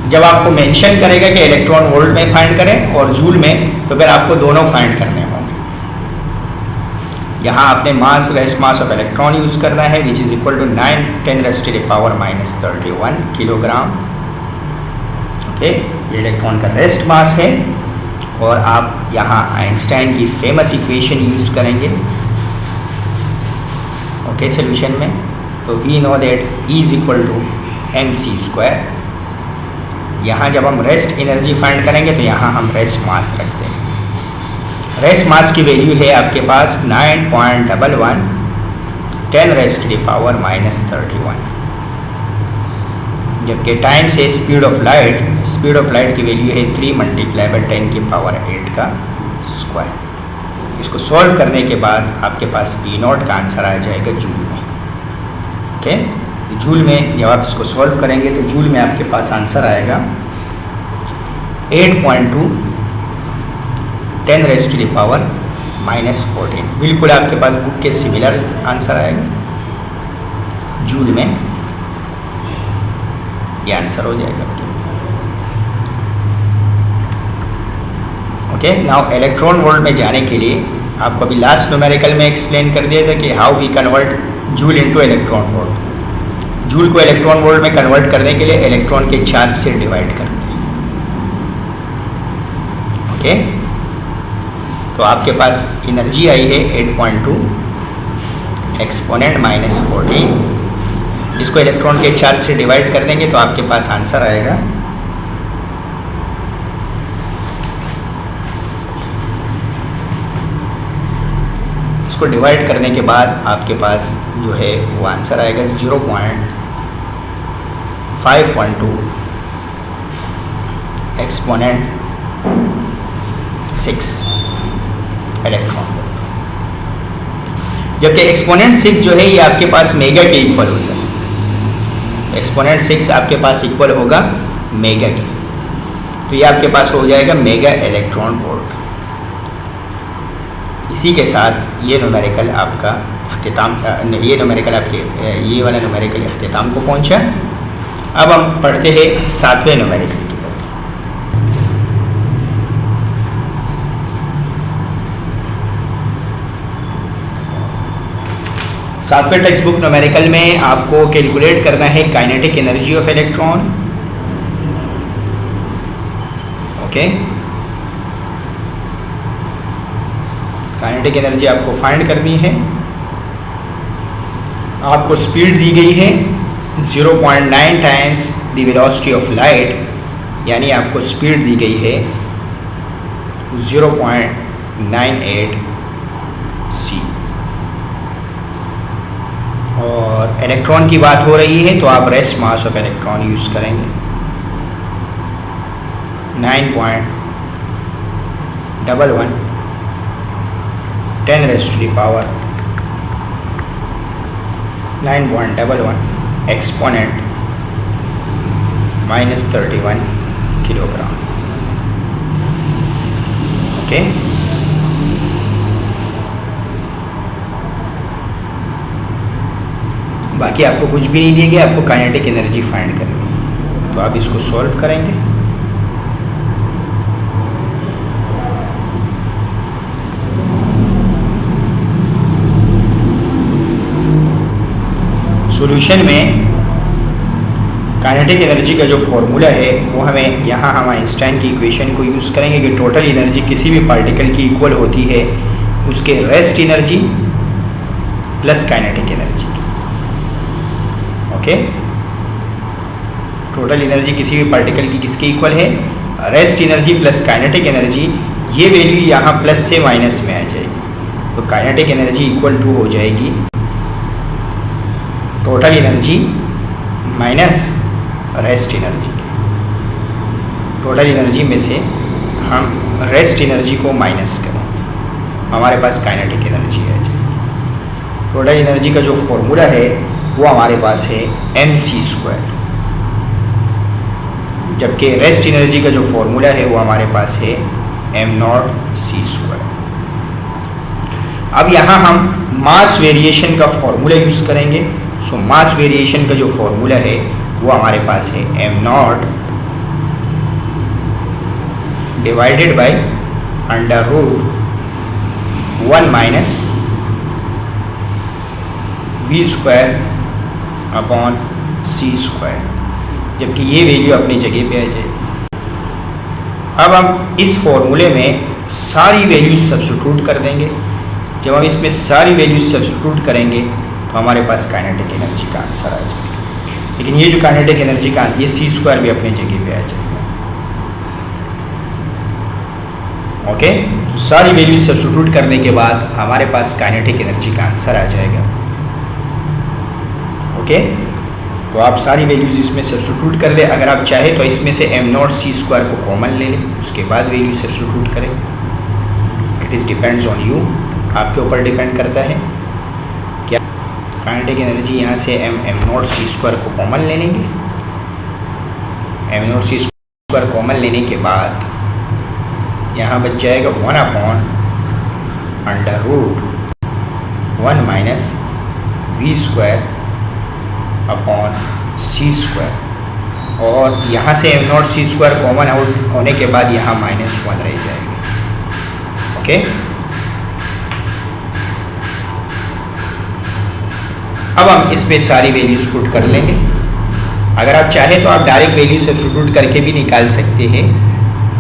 Speaker 1: जब आपको मेंशन करेगा कि इलेक्ट्रॉन वोल्ट में फाइंड करें और जूल में, तो फिर आपको दोनों फाइंड करने होंगे। यहाँ आपने mass, rest mass of electron use करना है, which is equal to 9×10⁻³ kilogram. Okay, ये इलेक्ट्रॉन का रेस्ट मास है। और आप यहाँ आइंस्टाइन की फेमस इक्वेशन यूज करेंगे ओके सोल्यूशन में। तो we know that E is equal to mc²। यहाँ जब हम रेस्ट एनर्जी फाइंड करेंगे तो यहाँ हम रेस्ट मास रखते हैं। रेस्ट मास की वैल्यू है आपके पास 9.11 10⁻⁻31। जबकि टाइम से स्पीड ऑफ लाइट की वैल्यू है 3 × 10⁸ का स्क्वायर। इसको सॉल्व करने के बाद आपके पास E नॉट का आंसर आ जाएगा जूल में। ओके, जूल में जब आप इसको सॉल्व करेंगे तो जूल में आपके पास आंसर आएगा 8.2 10⁻⁻14। बिल्कुल आपके पास बुक के सिमिलर आंसर आएगा। जूल में ये आंसर हो जाएगा। ओके, नाउ इलेक्ट्रॉन वोल्ट में जाने के लिए आपको अभी लास्ट न्यूमेरिकल में एक्सप्लेन कर दिया था कि how we convert joule into electron volt. Joule को इलेक्ट्रॉन वोल्ट में कन्वर्ट करने के लिए इलेक्ट्रॉन के चार्ज से डिवाइड करते हैं। ओके, तो आपके पास एनर्जी आई है 8.2 एक्सपोनेंट -14। जिसको इलेक्ट्रॉन के चार्ज से डिवाइड कर देंगे तो आपके पास आंसर आएगा इसको डिवाइड करने के बाद आपके पास जो है वो आंसर आएगा 0.5.2 एक्सपोनेंट 6 इलेक्ट्रॉन। जबकि एक्सपोनेंट 6 जो है ये आपके पास मेगा के इक्वल होता है। एक्सपोनेंट 6 आपके पास इक्वल होगा मेगा के, तो ये आपके पास हो जाएगा मेगा इलेक्ट्रॉन वोल्ट। इसी के साथ ये न्यूमेरिकल आपका अख्तिताम, ये न्यूमेरिकल आपके ये वाला न्यूमेरिकल अख्तिताम को पहुंचा। अब हम पढ़ते हैं 7वें न्यूमेरिकल की तरफ। 7वें टेक्स्ट बुक न्यूमेरिकल में आपको कैलकुलेट करना है kinetic energy of electron. Okay, kinetic energy आपको फाइंड करनी है। आपको स्पीड दी गई है 0.9 times the velocity of light, यानी आपको स्पीड दी गई है 0.98 c। और इलेक्ट्रॉन की बात हो रही है तो आप rest mass of electron use करेंगे 9.11 10⁻9.11 एक्सपोनेंट -31 किलोग्राम। ओके, बाकी आपको कुछ भी नहीं दिया गया, आपको काइनेटिक एनर्जी फाइंड करनी है। तो आप इसको सॉल्व करेंगे। सॉल्यूशन में काइनेटिक एनर्जी का जो फॉर्मूला है वो हमें यहाँ हम आइंस्टाइन की इक्वेशन को यूज़ करेंगे कि टोटल एनर्जी किसी भी पार्टिकल की इक्वल होती है उसके rest energy plus kinetic energy. Okay, total energy किसी भी पार्टिकल की किसके इक्वल है? Rest energy plus kinetic energy. ये वैल्यू यहाँ प्लस से माइनस में आ जाएगी, तो काइनेटिक एनर्जी इक्वल टू हो जाएगी total energy minus rest energy. Total energy में से हम रेस्ट एनर्जी को माइनस करेंगे, हमारे पास काइनेटिक एनर्जी है। टोटल एनर्जी का जो फॉर्मूला है वो हमारे पास है mc², जबकि रेस्ट एनर्जी का जो फॉर्मूला है वो हमारे पास है एम नॉट सी स्क्वायर। अब यहाँ हम मास वेरिएशन का फॉर्मूला यूज करेंगे। सो मास वेरिएशन का जो फॉर्मूला है वो हमारे पास है m naught divided by under root 1 minus b square upon C square, जबकि ये वैल्यू अपनी जगह पे आ जाएगी। अब हम इस फॉर्मूले में सारी वैल्यूज सब्स्टिट्यूट कर देंगे। जब हम इसमें सारी वैल्यूज सब्स्टिट्यूट करेंगे तो हमारे पास काइनेटिक एनर्जी का आंसर आ जाएगा। लेकिन ये जो काइनेटिक एनर्जी का ये सी स्क्वायर भी अपनी जगह पे आ जाएगा। ओके, तो सारी वैल्यूज सब्स्टिट्यूट करने के बाद हमारे पास काइनेटिक एनर्जी का आंसर आ जाएगा। ओके, तो आप सारी वैल्यूज इसमें सब्स्टिट्यूट कर ले। अगर आप चाहे तो इसमें से एम नॉट सी स्क्वायर को कॉमन ले लें, उसके बाद वैल्यू सब्स्टिट्यूट करें। It is depends on you, आपके ऊपर डिपेंड करता है। क्या काइनेटिक एनर्जी यहाँ से एम नॉट सी स्क्वायर को कॉमन ले लेंगे। M naught c square common लेने के बाद यहाँ बच जाएगा 1 upon under root 1 minus we square upon C square, और यहाँ से m naught c square common out होने के बाद यहाँ -1 रह जाएगा। ओके, अब हम इसमें सारी वैल्यूज पुट कर लेंगे। अगर आप चाहे तो आप डायरेक्ट वैल्यू सब्स्टिट्यूट करके भी निकाल सकते हैं।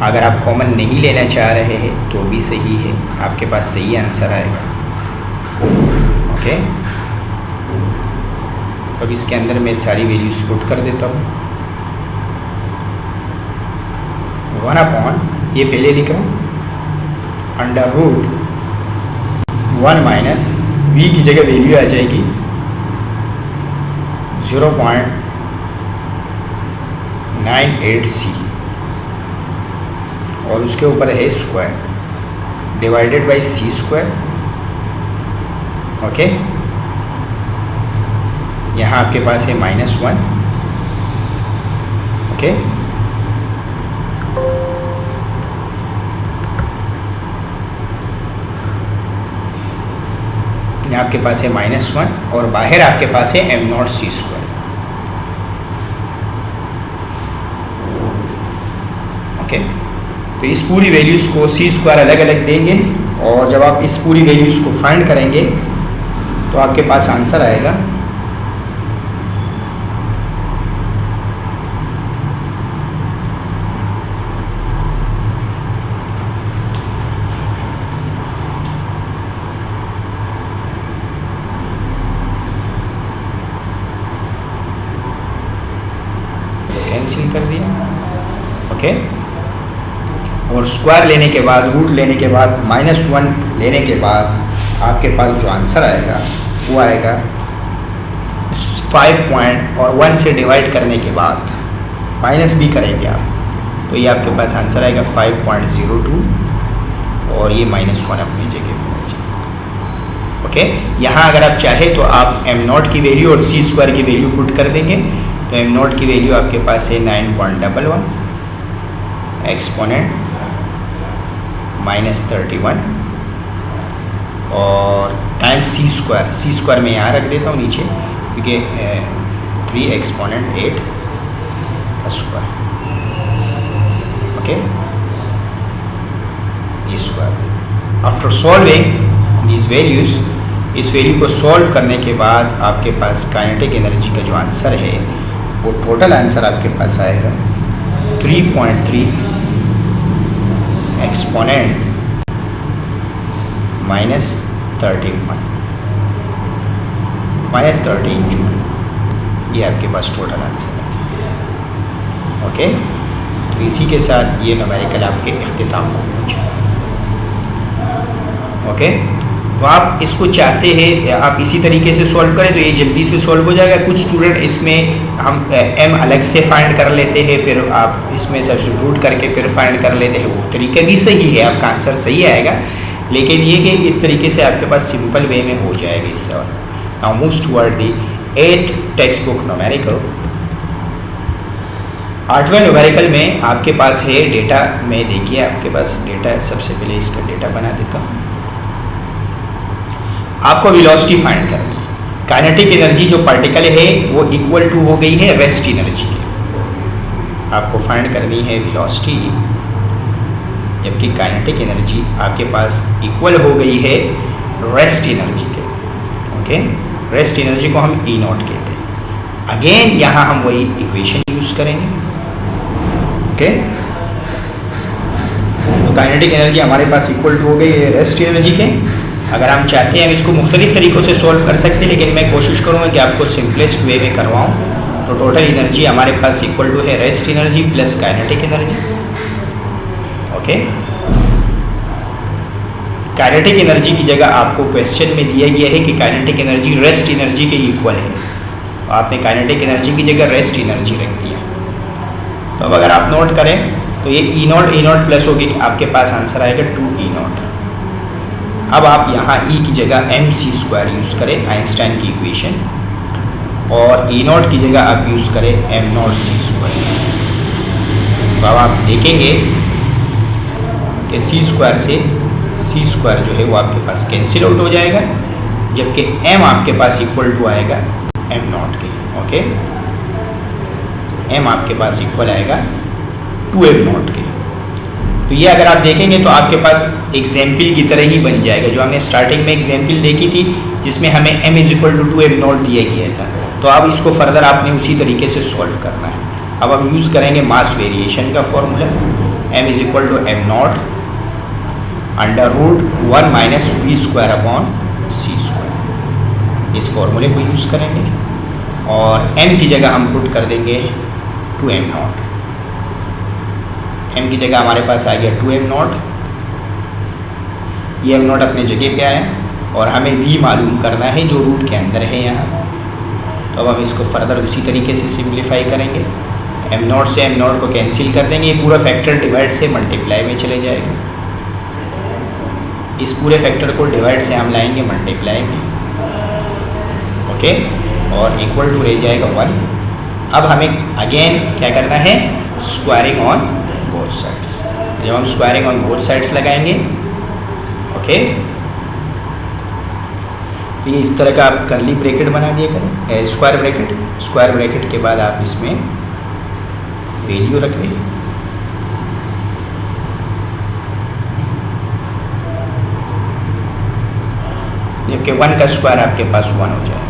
Speaker 1: अगर आप कॉमन नहीं लेना चाह रहे हैं तो भी सही है, आपके पास सही आंसर आएगा। ओके, अब इसके अंदर मैं सारी वैल्यूज पुट कर देता हूँ। 1 अपॉन, ये पहले लिख रहा हूँ, अंडर रूट 1 माइनस वी की जगह वैल्यू आ जाएगी 0.98 सी, और उसके ऊपर है square divided by c square. Okay, यहाँ आपके पास है -1। ओके, यहाँ आपके पास है -1 और बाहर आपके पास है m naught c square. Okay, तो इस पूरी वैल्यूज़ को सी स्क्वायर अलग अलग देंगे, और जब आप इस पूरी वैल्यूज़ को फाइंड करेंगे तो आपके पास आंसर आएगा कैंसिल कर दिया। ओके, और स्क्वायर लेने के बाद, रूट लेने के बाद, -1 लेने के बाद आपके पास जो आंसर आएगा वो आएगा 5 पॉइंट, और 1 से डिवाइड करने के बाद माइनस भी करेंगे आप, तो ये आपके पास आंसर आएगा 5.02, और ये -1 अपनी जगह पर आ जाएगा। ओके, यहाँ अगर आप चाहे तो आप एम नॉट की वैल्यू और सी स्क्वायर की वैल्यू पुट कर देंगे। तो एम नॉट की वैल्यू आपके पास है 9.11 एक्सपोनेंट -31, और टाइम सी स्क्वायर में यहाँ रख देता हूँ नीचे, क्योंकि 3 एक्सपोनेंट 8 स्क्वायर। ओके, ये square. After solving these values, इस वैल्यू को सॉल्व करने के बाद आपके पास काइनेटिक एनर्जी का जो आंसर है वो टोटल आंसर आपके पास आएगा 3.3 एक्सपोनेंट -13 जूल। ये आपके पास टोटल आंसर है। ओके, तो इसी के साथ ये न्यूमेरिकल आपके इख्तिताम को पहुँचा। ओके, तो आप इसको चाहते हैं आप इसी तरीके से सॉल्व करें तो ये जल्दी से सॉल्व हो जाएगा। कुछ स्टूडेंट इसमें हम एम अलग से फाइंड कर लेते हैं, फिर आप इसमें सब्स्टिट्यूट करके फिर फाइंड कर लेते हैं। वो तरीका भी सही है, आपका आंसर सही आएगा, लेकिन ये कि इस तरीके से आपके पास सिंपल वे में हो जाएगा इस सवाल। Now moves toward the 8th text book numerical. 8वें न्यूमेरिकल में आपके पास है डेटा में, देखिए आपके पास डेटा है। सबसे पहले इसका डेटा बना देता हूँ। आपको वेलोसिटी फाइंड करनी है। काइनेटिक एनर्जी जो पार्टिकल है वो इक्वल टू हो गई है रेस्ट एनर्जी के। आपको फाइंड करनी है वेलोसिटी, जबकि काइनेटिक एनर्जी आपके पास इक्वल हो गई है रेस्ट एनर्जी के। ओके, रेस्ट एनर्जी को हम ई नॉट कहते हैं। अगेन यहाँ हम वही इक्वेशन यूज करेंगे। ओके, तो काइनेटिक एनर्जी हमारे पास इक्वल टू हो गई है रेस्ट एनर्जी के। अगर हम चाहते हैं हम इसको मुख्तलिफ तरीक़ों से सॉल्व कर सकते हैं, लेकिन मैं कोशिश करूँगा कि आपको सिंपलेस्ट वे में करवाऊँ। तो टोटल एनर्जी हमारे पास इक्वल टू है rest energy plus kinetic energy. Okay, kinetic energy की जगह आपको क्वेश्चन में दिया गया है कि काइनेटिक एनर्जी रेस्ट एनर्जी के इक्वल है, तो आपने काइनेटिक एनर्जी की जगह रेस्ट एनर्जी रख दिया। तो अब अगर आप नोट करें तो ये ई नॉट प्लस होगी, आपके पास आंसर आएगा 2 ई नॉट। अब आप यहाँ ई की जगह एम सी स्क्वायर यूज़ करें, आइंस्टाइन की इक्वेशन, और ई नॉट की जगह आप यूज़ करें एम नॉट सी स्क्वायर। तो अब आप देखेंगे कि सी स्क्वायर से सी स्क्वायर जो है वो आपके पास कैंसिल आउट हो जाएगा, जबकि एम आपके पास इक्वल टू आएगा एम नॉट के। ओके, एम आपके पास इक्वल आएगा 2m नॉट के। तो ये अगर आप देखेंगे तो आपके पास एग्जाम्पल की तरह ही बन जाएगा, जो हमने स्टार्टिंग में एग्जाम्पल देखी थी जिसमें हमें m is equal to 2m naught दिया गया था। तो अब इसको फर्दर आपने उसी तरीके से सॉल्व करना है। अब हम यूज़ करेंगे मास वेरिएशन का formula, m is equal to m naught under root 1 minus we square upon C square. इस फॉर्मूले को यूज़ करेंगे और m की जगह हम पुट कर देंगे 2m नॉट। m की जगह हमारे पास आ गया 2m नॉट, ये m नॉट अपने जगह पे आया और हमें v मालूम करना है जो रूट के अंदर है यहाँ। तो अब हम इसको फर्दर उसी तरीके से सिंप्लीफाई करेंगे। m नॉट से m नॉट को कैंसिल कर देंगे, ये पूरा फैक्टर डिवाइड से मल्टीप्लाई में चले जाएगा। इस पूरे फैक्टर को डिवाइड से हम लाएंगे मल्टीप्लाई में। ओके, और इक्वल टू रह जाएगा 1। अब हमें अगेन क्या करना है, स्क्वायरिंग ऑन बोथ साइड्स। जब हम स्क्वायरिंग ऑन बोथ साइड्स लगाएंगे, ओके, तो ये इस तरह का आप कर्ली ब्रैकेट बना दिया करें, स्क्वायर ब्रैकेट। स्क्वायर ब्रैकेट के बाद आप इसमें वैल्यू रख लेंगे। जबकि 1 का स्क्वायर आपके पास 1 हो जाएगा।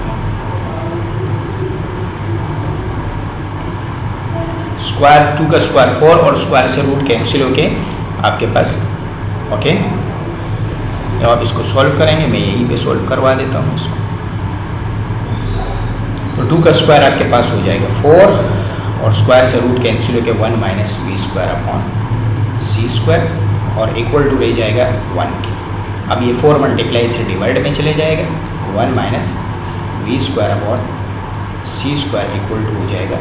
Speaker 1: स्क्वायर 2 का स्क्वायर 4 और स्क्वायर से रूट कैंसिल होके आपके पास। ओके, जब आप इसको सॉल्व करेंगे, मैं यहीं पे सॉल्व करवा देता हूँ इसको। तो 2 का स्क्वायर आपके पास हो जाएगा 4 और स्क्वायर से रूट कैंसिल होके 1 minus we square upon C square और इक्वल टू रह जाएगा 1 के। अब ये 4 मल्टीप्लाई से डिवाइड में चले जाएगा, 1 minus we square upon C square equal to हो जाएगा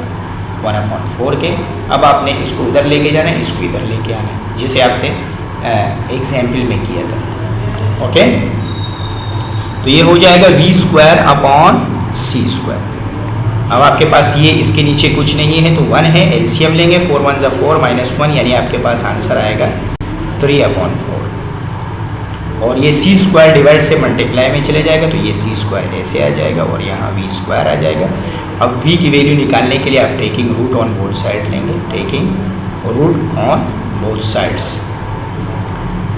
Speaker 1: 1/4 के। अब आपने इसको उधर लेके जाना है, इसको इधर लेके आना है, जैसे आपने एग्जाम्पल में किया था। ओके, तो ये हो जाएगा वी स्क्वायर अपॉन सी स्क्वायर। अब आपके पास ये इसके नीचे कुछ नहीं है तो 1 है, एलसीएम लेंगे, 4 1 = 4 माइनस 1 यानी आपके पास आंसर आएगा 3/4। और ये सी स्क्वायर डिवाइड से मल्टीप्लाई में चले जाएगा, तो ये सी स्क्वायर ऐसे आ जाएगा और यहाँ वी स्क्वायर आ जाएगा। अब v की वैल्यू निकालने के लिए आप taking root on both side लेंगे, taking root on both sides,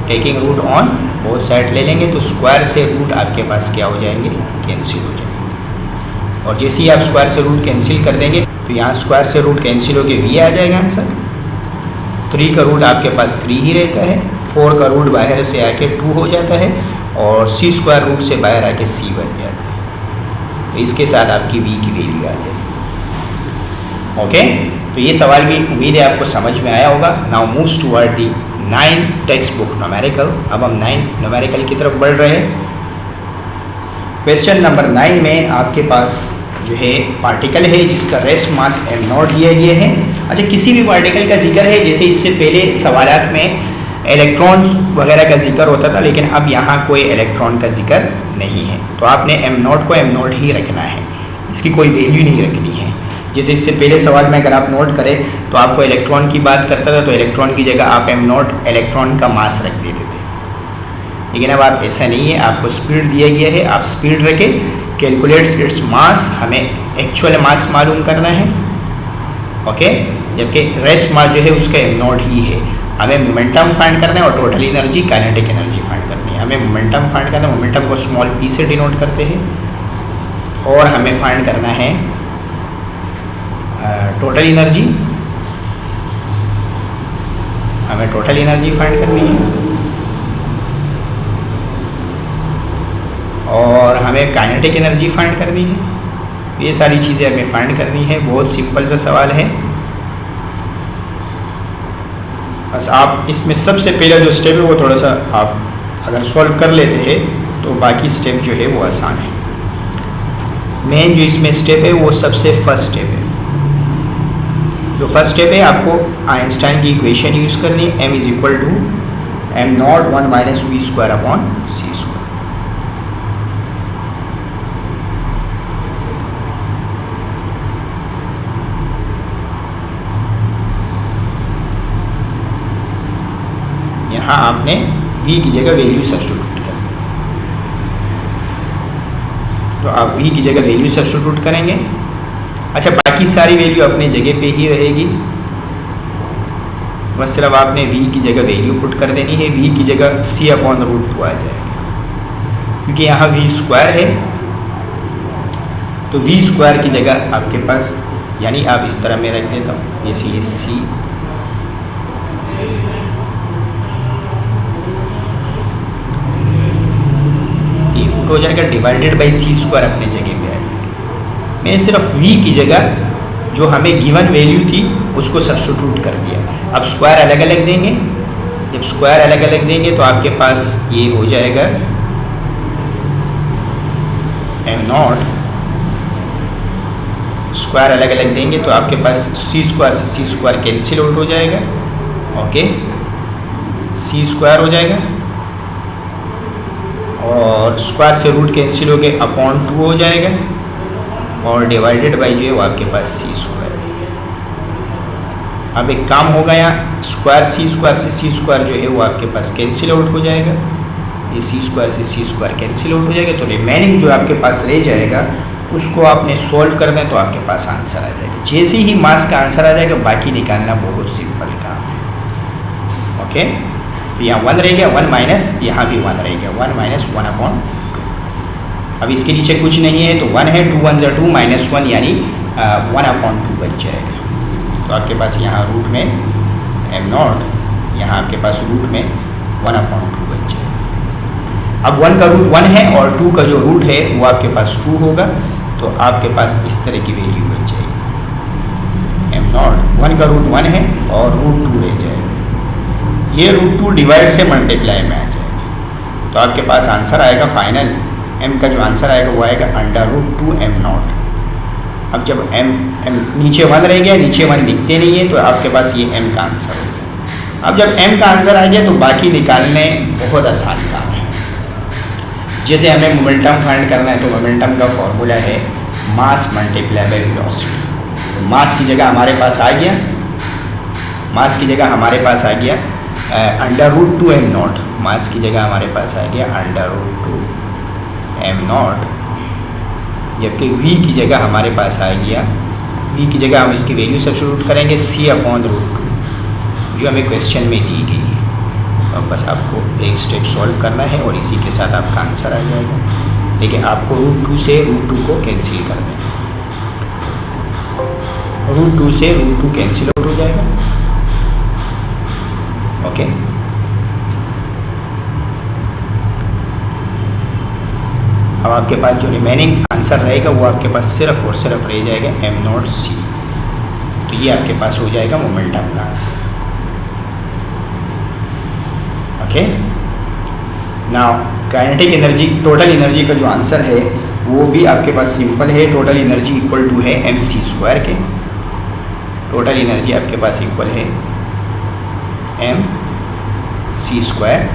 Speaker 1: taking root on both side ले लेंगे तो स्क्वायर से रूट आपके पास क्या हो जाएंगे, कैंसिल हो जाएंगे। और जैसे ही आप स्क्वायर से रूट कैंसिल कर देंगे तो यहाँ स्क्वायर से रूट कैंसिल होकर v आ जाएगा आंसर। 3 का रूट आपके पास 3 ही रहता है, 4 का रूट बाहर से आके 2 हो जाता है और सी स्क्वायर रूट से बाहर आके c बन जाता है। तो इसके साथ आपकी v की वैल्यू आ जाएगी। ओके, तो ये सवाल भी उम्मीद है आपको समझ में आया होगा। Now moves toward the 9 text book numerical. अब हम 9 न्यूमेरिकल की तरफ बढ़ रहे हैं। क्वेश्चन नंबर 9 में आपके पास जो है पार्टिकल है जिसका रेस्ट मास m0 दिया गया है। अच्छा, किसी भी पार्टिकल का जिक्र है, जैसे इससे पहले सवालात में इलेक्ट्रॉन वगैरह का जिक्र होता था, लेकिन अब यहाँ कोई इलेक्ट्रॉन का जिक्र नहीं है, तो आपने m0 को m0 ही रखना है, इसकी कोई वैल्यू नहीं रखनी है। जैसे इससे पहले सवाल में अगर आप नोट करें तो आपको इलेक्ट्रॉन की बात करता था, तो इलेक्ट्रॉन की जगह आप एम नॉट इलेक्ट्रॉन का मास रख देते थे। लेकिन अब आप ऐसा नहीं है, आपको स्पीड दिया गया है, आप स्पीड रखें, कैलकुलेट्स इट्स मास, हमें एक्चुअल मास मालूम करना है, ओके। जबकि रेस्ट मास जो है उसका एम नॉट ही है। हमें मोमेंटम फाइंड करना है और total energy, kinetic energy find करनी है। हमें मोमेंटम फाइंड करना है, मोमेंटम को स्मॉल पी से डिनोट करते हैं, और हमें फाइंड करना है टोटल एनर्जी, हमें टोटल एनर्जी फाइंड करनी है, और हमें काइनेटिक एनर्जी फाइंड करनी है। ये सारी चीज़ें हमें फाइंड करनी है। बहुत सिंपल सा सवाल है, बस आप इसमें सबसे पहला जो स्टेप है वो थोड़ा सा आप अगर सॉल्व कर लेते हैं तो बाकी स्टेप जो है वो आसान है। मेन जो इसमें स्टेप है वो सबसे फर्स्ट स्टेप है। जो फर्स्ट स्टेप है, आपको आइंस्टाइन की इक्वेशन यूज़ करनी है, m is equal to m naught 1 minus we square upon C square. यहाँ आपने v की जगह वैल्यू सब्स्टिट्यूट कर, तो आप v की जगह वैल्यू सब्स्टिट्यूट करेंगे। अच्छा, बाकी सारी वैल्यू अपने जगह पे ही रहेगी, बस सिर्फ आपने v की जगह वैल्यू पुट कर देनी है। v की जगह c अपॉन रूट 2 आ जाएगा, क्योंकि यहाँ v स्क्वायर है, तो v स्क्वायर की जगह आपके पास, यानी आप इस तरह में रख देता हूँ, जैसे ये c हो जाएगा, डिवाइडेड बाई सी स्क्वायर अपने जगह पे आएगा। मैंने सिर्फ v की जगह जो हमें गिवन वैल्यू थी उसको सब्स्टिट्यूट कर दिया। अब स्क्वायर अलग अलग देंगे, जब स्क्वायर अलग अलग देंगे तो आपके पास ये हो जाएगा एम नॉट, स्क्वायर अलग अलग देंगे तो आपके पास सी स्क्वायर से सी स्क्वायर कैंसिल आउट हो जाएगा, ओके, सी स्क्वायर हो जाएगा, और स्क्वायर से रूट कैंसिल हो के अपॉन 2 हो जाएगा, और डिवाइडेड बाई जो है वो आपके पास सी स्क्वायर। अब एक काम होगा, यहाँ स्क्वायर से सी स्क्वायर जो है वो आपके पास कैंसिल आउट हो जाएगा, ये सी स्क्वायर से सी स्क्वायर कैंसिल आउट हो जाएगा, तो रिमेनिंग जो आपके पास रह जाएगा उसको आपने सोल्व कर दें तो आपके पास आंसर आ जाएगा। जैसे ही मास का आंसर आ जाएगा, बाकी निकालना बहुत सिंपल काम है, ओके। तो यहाँ 1 रह गया, 1 माइनस, यहाँ भी 1 रह गया, 1 माइनस 1 अपॉन। अब इसके नीचे कुछ नहीं है तो 1 है, 2 1 2 माइनस 1 यानी 1 अपॉन 2 बच जाएगा। तो आपके पास यहाँ रूट में एम नॉट, यहाँ आपके पास रूट में 1 अपॉन 2 बच जाएगा। अब 1 का रूट 1 है और 2 का जो रूट है वो आपके पास 2 होगा, तो आपके पास इस तरह की वैल्यू बच जाएगी। एम नॉट 1 का रूट 1 है और रूट 2 रह जाएगा, ये रूट 2 डिवाइड से मल्टीप्लाई में आ जाएगा, तो आपके पास आंसर आएगा फाइनल m का जो आंसर आएगा वो आएगा अंडर रूट 2 एम नॉट। अब जब m नीचे 1 रह गया, नीचे 1 दिखते नहीं है, तो आपके पास ये m का आंसर हो गया। अब जब m का आंसर आ गया तो बाकी निकालने बहुत आसान काम है। जैसे हमें मोमेंटम फाइंड करना है तो मोमेंटम का फॉर्मूला है मास मल्टीप्लाई बाई वेलोसिटी। तो मास की जगह हमारे पास आ गया, मास की जगह हमारे पास आ गया अंडर रूट 2 एम नॉट, मास की जगह हमारे पास आ गया अंडर रूट 2 एम नॉट, जबकि v की जगह हमारे पास आ गया, v की जगह हम इसकी वैल्यू सब्स्टिट्यूट करेंगे c अपॉन रूट 2 जो हमें क्वेश्चन में दी गई है। तो बस आपको एक स्टेप सॉल्व करना है और इसी के साथ आपका आंसर आ जाएगा। लेकिन आपको रूट 2 से रूट 2 को कैंसिल कर देना, रूट 2 से रूट 2 कैंसिल आउट हो जाएगा, ओके। अब आपके पास जो रिमेनिंग आंसर रहेगा वो आपके पास सिर्फ और सिर्फ रह जाएगा एम नॉट सी, तो ये आपके पास हो जाएगा मोमेंटम का answer, okay. Now kinetic energy, total energy का जो आंसर है वो भी आपके पास सिंपल है। टोटल एनर्जी इक्वल टू है एम सी स्क्वायर के, टोटल एनर्जी आपके पास इक्वल है एम सी स्क्वायर।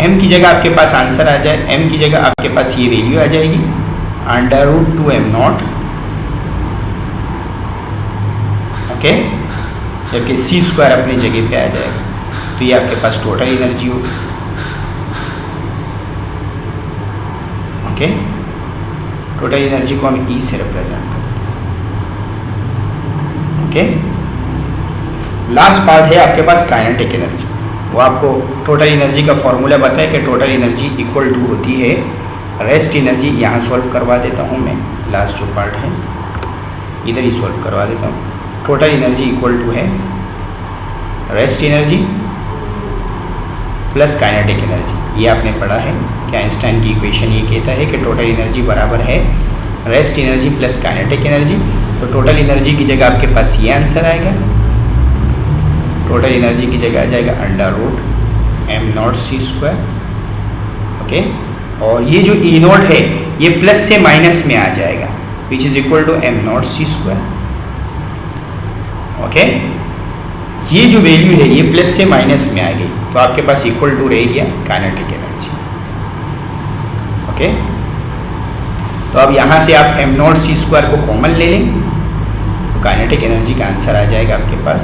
Speaker 1: m की जगह आपके पास आंसर आ जाए, m की जगह आपके पास ये वैल्यू आ जाएगी under root 2 m naught okay, जबकि सी स्क्वायर अपनी जगह पे आ जाएगा। तो ये आपके पास टोटल एनर्जी होगी। ओके, टोटल एनर्जी को हम ई से रिप्रेजेंट करते हैं। ओके, लास्ट पार्ट है आपके पास काइनेटिक एनर्जी। वो आपको टोटल एनर्जी का फॉर्मूला बताए कि टोटल एनर्जी इक्वल टू होती है रेस्ट एनर्जी। यहाँ सॉल्व करवा देता हूँ मैं, लास्ट जो पार्ट है इधर ही सॉल्व करवा देता हूँ। टोटल एनर्जी इक्वल टू है rest energy plus kinetic energy. ये आपने पढ़ा है कि आइंस्टाइन की इक्वेशन ये कहता है कि टोटल एनर्जी बराबर है rest energy plus kinetic energy. तो टोटल एनर्जी की जगह आपके पास ये आंसर आएगा। टोटल एनर्जी की जगह आ जाएगा √m0c²। ओके, और ये जो E0 है ये प्लस से माइनस में आ जाएगा, which is equal to m0c²। Okay, ये जो वैल्यू है ये प्लस से माइनस में आ गई, तो आपके पास इक्वल टू रह गया काइनेटिक एनर्जी। ओके, तो अब यहाँ से आप m0c² को कॉमन ले लें तो काइनेटिक एनर्जी का आंसर आ जाएगा आपके पास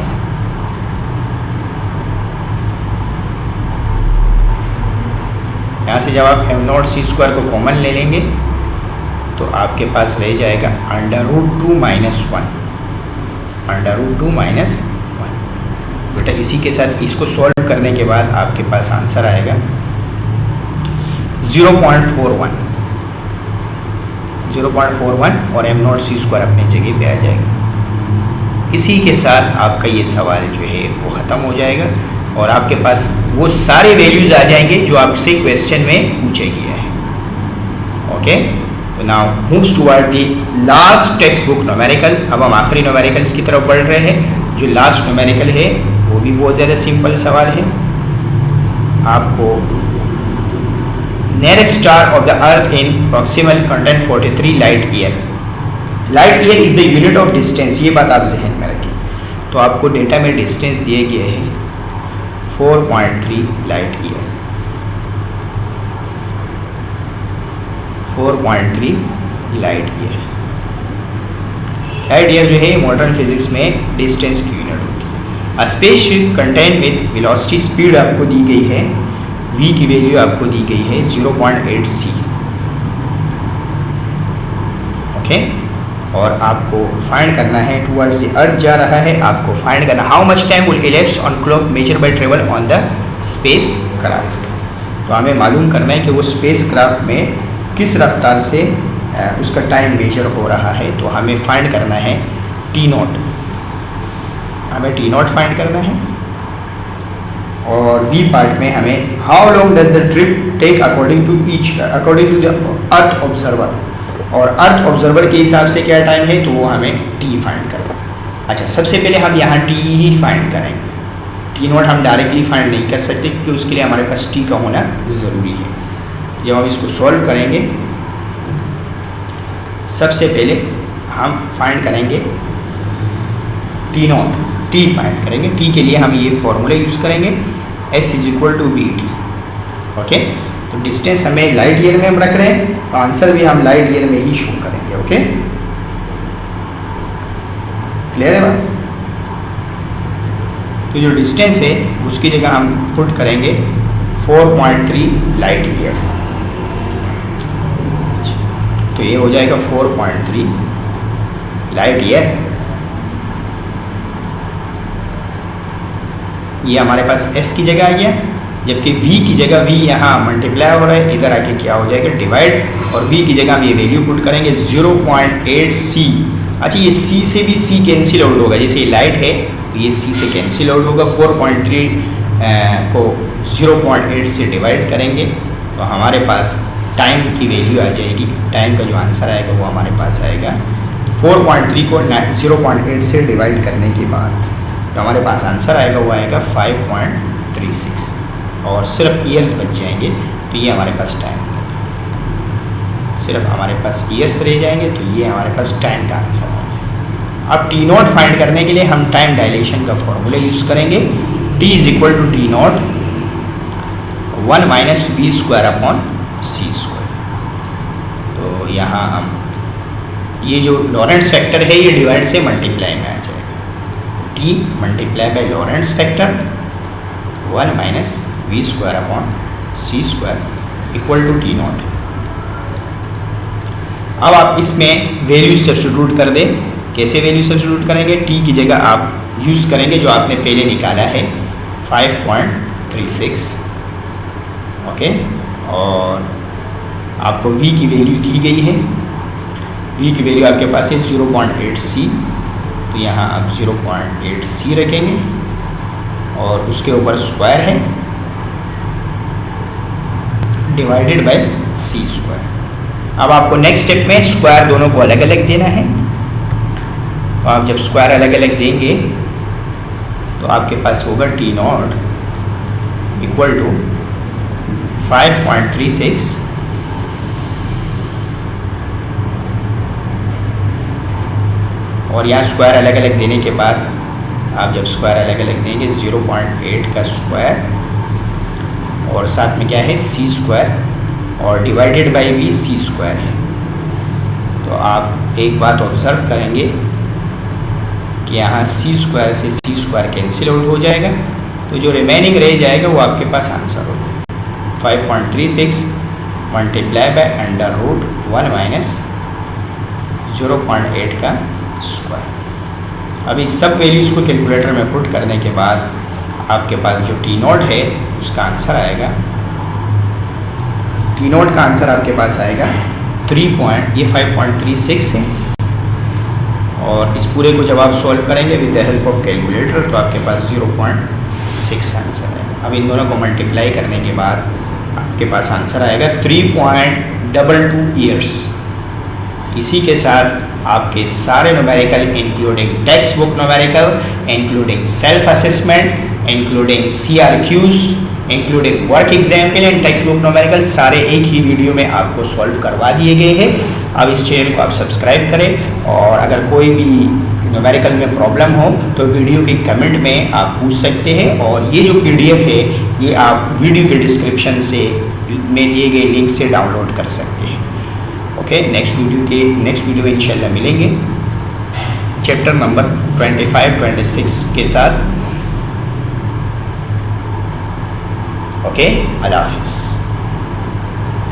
Speaker 1: यहाँ से जब आप m0c² को कॉमन ले लेंगे तो आपके पास रह जाएगा √2 - 1। √2 - 1 बेटा, इसी के साथ इसको सॉल्व करने के बाद आपके पास आंसर आएगा 0.41 और m0c² अपनी जगह पे आ जाएगा। इसी के साथ आपका ये सवाल जो है वो ख़त्म हो जाएगा और आपके पास वो सारे वैल्यूज आ जाएंगे जो आपसे क्वेश्चन में पूछे गए हैं। ओके, तो now moves toward the last text book numerical. अब हम आखिरी न्यूमेरिकल्स की तरफ बढ़ रहे हैं। जो लास्ट न्यूमेरिकल है वो भी बहुत ज़्यादा सिंपल सवाल है। आपको nearest star of the earth in proximal content 43 light year. Light year is the unit of distance, ये बात आप जहन में रखें। तो आपको डेटा में डिस्टेंस दिए गए हैं 4.3 light year. 4.3 light year. Light year जो है मॉडर्न फिजिक्स में डिस्टेंस की यूनिट होती है। Spaceship contain with velocity speed आपको दी गई है, v की वैल्यू आपको दी गई है 0.8 c। ओके, और आपको फाइंड करना है टुवर्ड्स द अर्थ जा रहा है। आपको फाइंड करना how much time will ellipse on clock measure by travel on the space craft. तो हमें मालूम करना है कि वो स्पेस क्राफ्ट में किस रफ्तार से उसका टाइम मेजर हो रहा है। तो हमें फाइंड करना है t0। हमें t0 फाइंड करना है। और बी पार्ट में हमें how long does the trip take according to the earth observer. और अर्थ ऑब्जर्वर के हिसाब से क्या टाइम है तो वो हमें t फाइंड करना है। अच्छा, सबसे पहले हम यहाँ t ही फाइंड करेंगे। t0 हम डायरेक्टली फाइंड नहीं कर सकते क्योंकि उसके लिए हमारे पास t का होना ज़रूरी है। जब हम इसको सॉल्व करेंगे सबसे पहले हम फाइंड करेंगे t0, t फाइंड करेंगे। t के लिए हम ये फॉर्मूला यूज़ करेंगे s = vt। ओके, तो डिस्टेंस हमें लाइट ईयर में हम रख रहे हैं तो आंसर भी हम लाइट ईयर में ही शो करेंगे। ओके, क्लियर है बात? तो जो डिस्टेंस है उसकी जगह हम पुट करेंगे 4.3 लाइट ईयर। तो ये हो जाएगा 4.3 लाइट ईयर। ये हमारे पास s की जगह आ गया, जबकि v की जगह v यहाँ मल्टीप्लाई हो रहा है, इधर आके क्या हो जाएगा डिवाइड, और v की जगह हम ये वैल्यू पुट करेंगे 0.8 c। अच्छा, ये c से भी c कैंसिल आउट होगा, जैसे ये लाइट है तो ये c से कैंसिल आउट होगा। 4.3 को 0.8 से डिवाइड करेंगे तो हमारे पास टाइम की वैल्यू आ जाएगी। टाइम का जो आंसर आएगा वो हमारे पास आएगा 4.3 को 0.8 से डिवाइड करने के बाद तो हमारे पास आंसर आएगा वो आएगा 5.36 और सिर्फ ईयर्स बच जाएंगे। तो ये हमारे पास टाइम, सिर्फ हमारे पास ईयर्स रह जाएंगे तो ये हमारे पास टाइम का आंसर आएगा। अब t0 फाइंड करने के लिए हम टाइम डायलेशन का फॉर्मूला यूज़ करेंगे। t = t0 1 - v²/c²। तो यहाँ हम ये जो लॉरेंट्ज फैक्टर है ये डिवाइड से मल्टीप्लाई में आ जाएगा। T multiply by Lorentz factor 1 minus we square upon C square equal to T naught. अब आप इसमें वैल्यू सब्स्टिट्यूट कर दें। कैसे वैल्यू सब्स्टिट्यूट करेंगे? टी की जगह आप यूज़ करेंगे जो आपने पहले निकाला है 5.36, ओके। और आपको v की वैल्यू दी गई है, v की वैल्यू आपके पास है 0.8c, तो यहाँ आप 0.8c रखेंगे और उसके ऊपर स्क्वायर है डिवाइडेड बाय c स्क्वायर। अब आपको नेक्स्ट स्टेप में स्क्वायर दोनों को अलग अलग देना है। तो आप जब स्क्वायर अलग अलग देंगे तो आपके पास होगा टी नॉट इक्वल टू 5.36 और यहाँ स्क्वायर अलग अलग देने के बाद आप जब स्क्वायर अलग अलग देंगे 0.8 का स्क्वायर और साथ में क्या है सी स्क्वायर और डिवाइडेड बाई भी सी स्क्वायर है। तो आप एक बात ऑब्जर्व करेंगे कि यहाँ सी स्क्वायर से सी स्क्वायर कैंसिल आउट हो जाएगा, तो जो रिमेनिंग रह जाएगा वो आपके पास आंसर होगा 5.36 multiply by under root 1 minus 0.8 का स्क्वायर। अब इस सब वैल्यूज़ को कैलकुलेटर में पुट करने के बाद आपके पास जो टी नॉट है उसका आंसर आएगा, टी नॉट का आंसर आपके पास आएगा 5.36 है। और इस पूरे को जब आप सॉल्व करेंगे with the help of calculator तो आपके पास 0.6 आंसर है। अब इन दोनों को मल्टीप्लाई करने के बाद आपके पास आंसर आएगा 3.22 ईयर्स। इसी के साथ आपके सारे numerical including text book numerical, including self assessment, including CRQs, including work example and text book numerical सारे एक ही वीडियो में आपको सॉल्व करवा दिए गए हैं। अब इस चैनल को आप सब्सक्राइब करें और अगर कोई भी न्यूमेरिकल में प्रॉब्लम हो तो वीडियो के कमेंट में आप पूछ सकते हैं और ये जो PDF है ये आप वीडियो के डिस्क्रिप्शन से में दिए गए लिंक से डाउनलोड कर सकते हैं। ओके, नेक्स्ट वीडियो इंशाल्लाह मिलेंगे चैप्टर नंबर 25-26 के साथ। ओके, अल्लाह हाफिज़।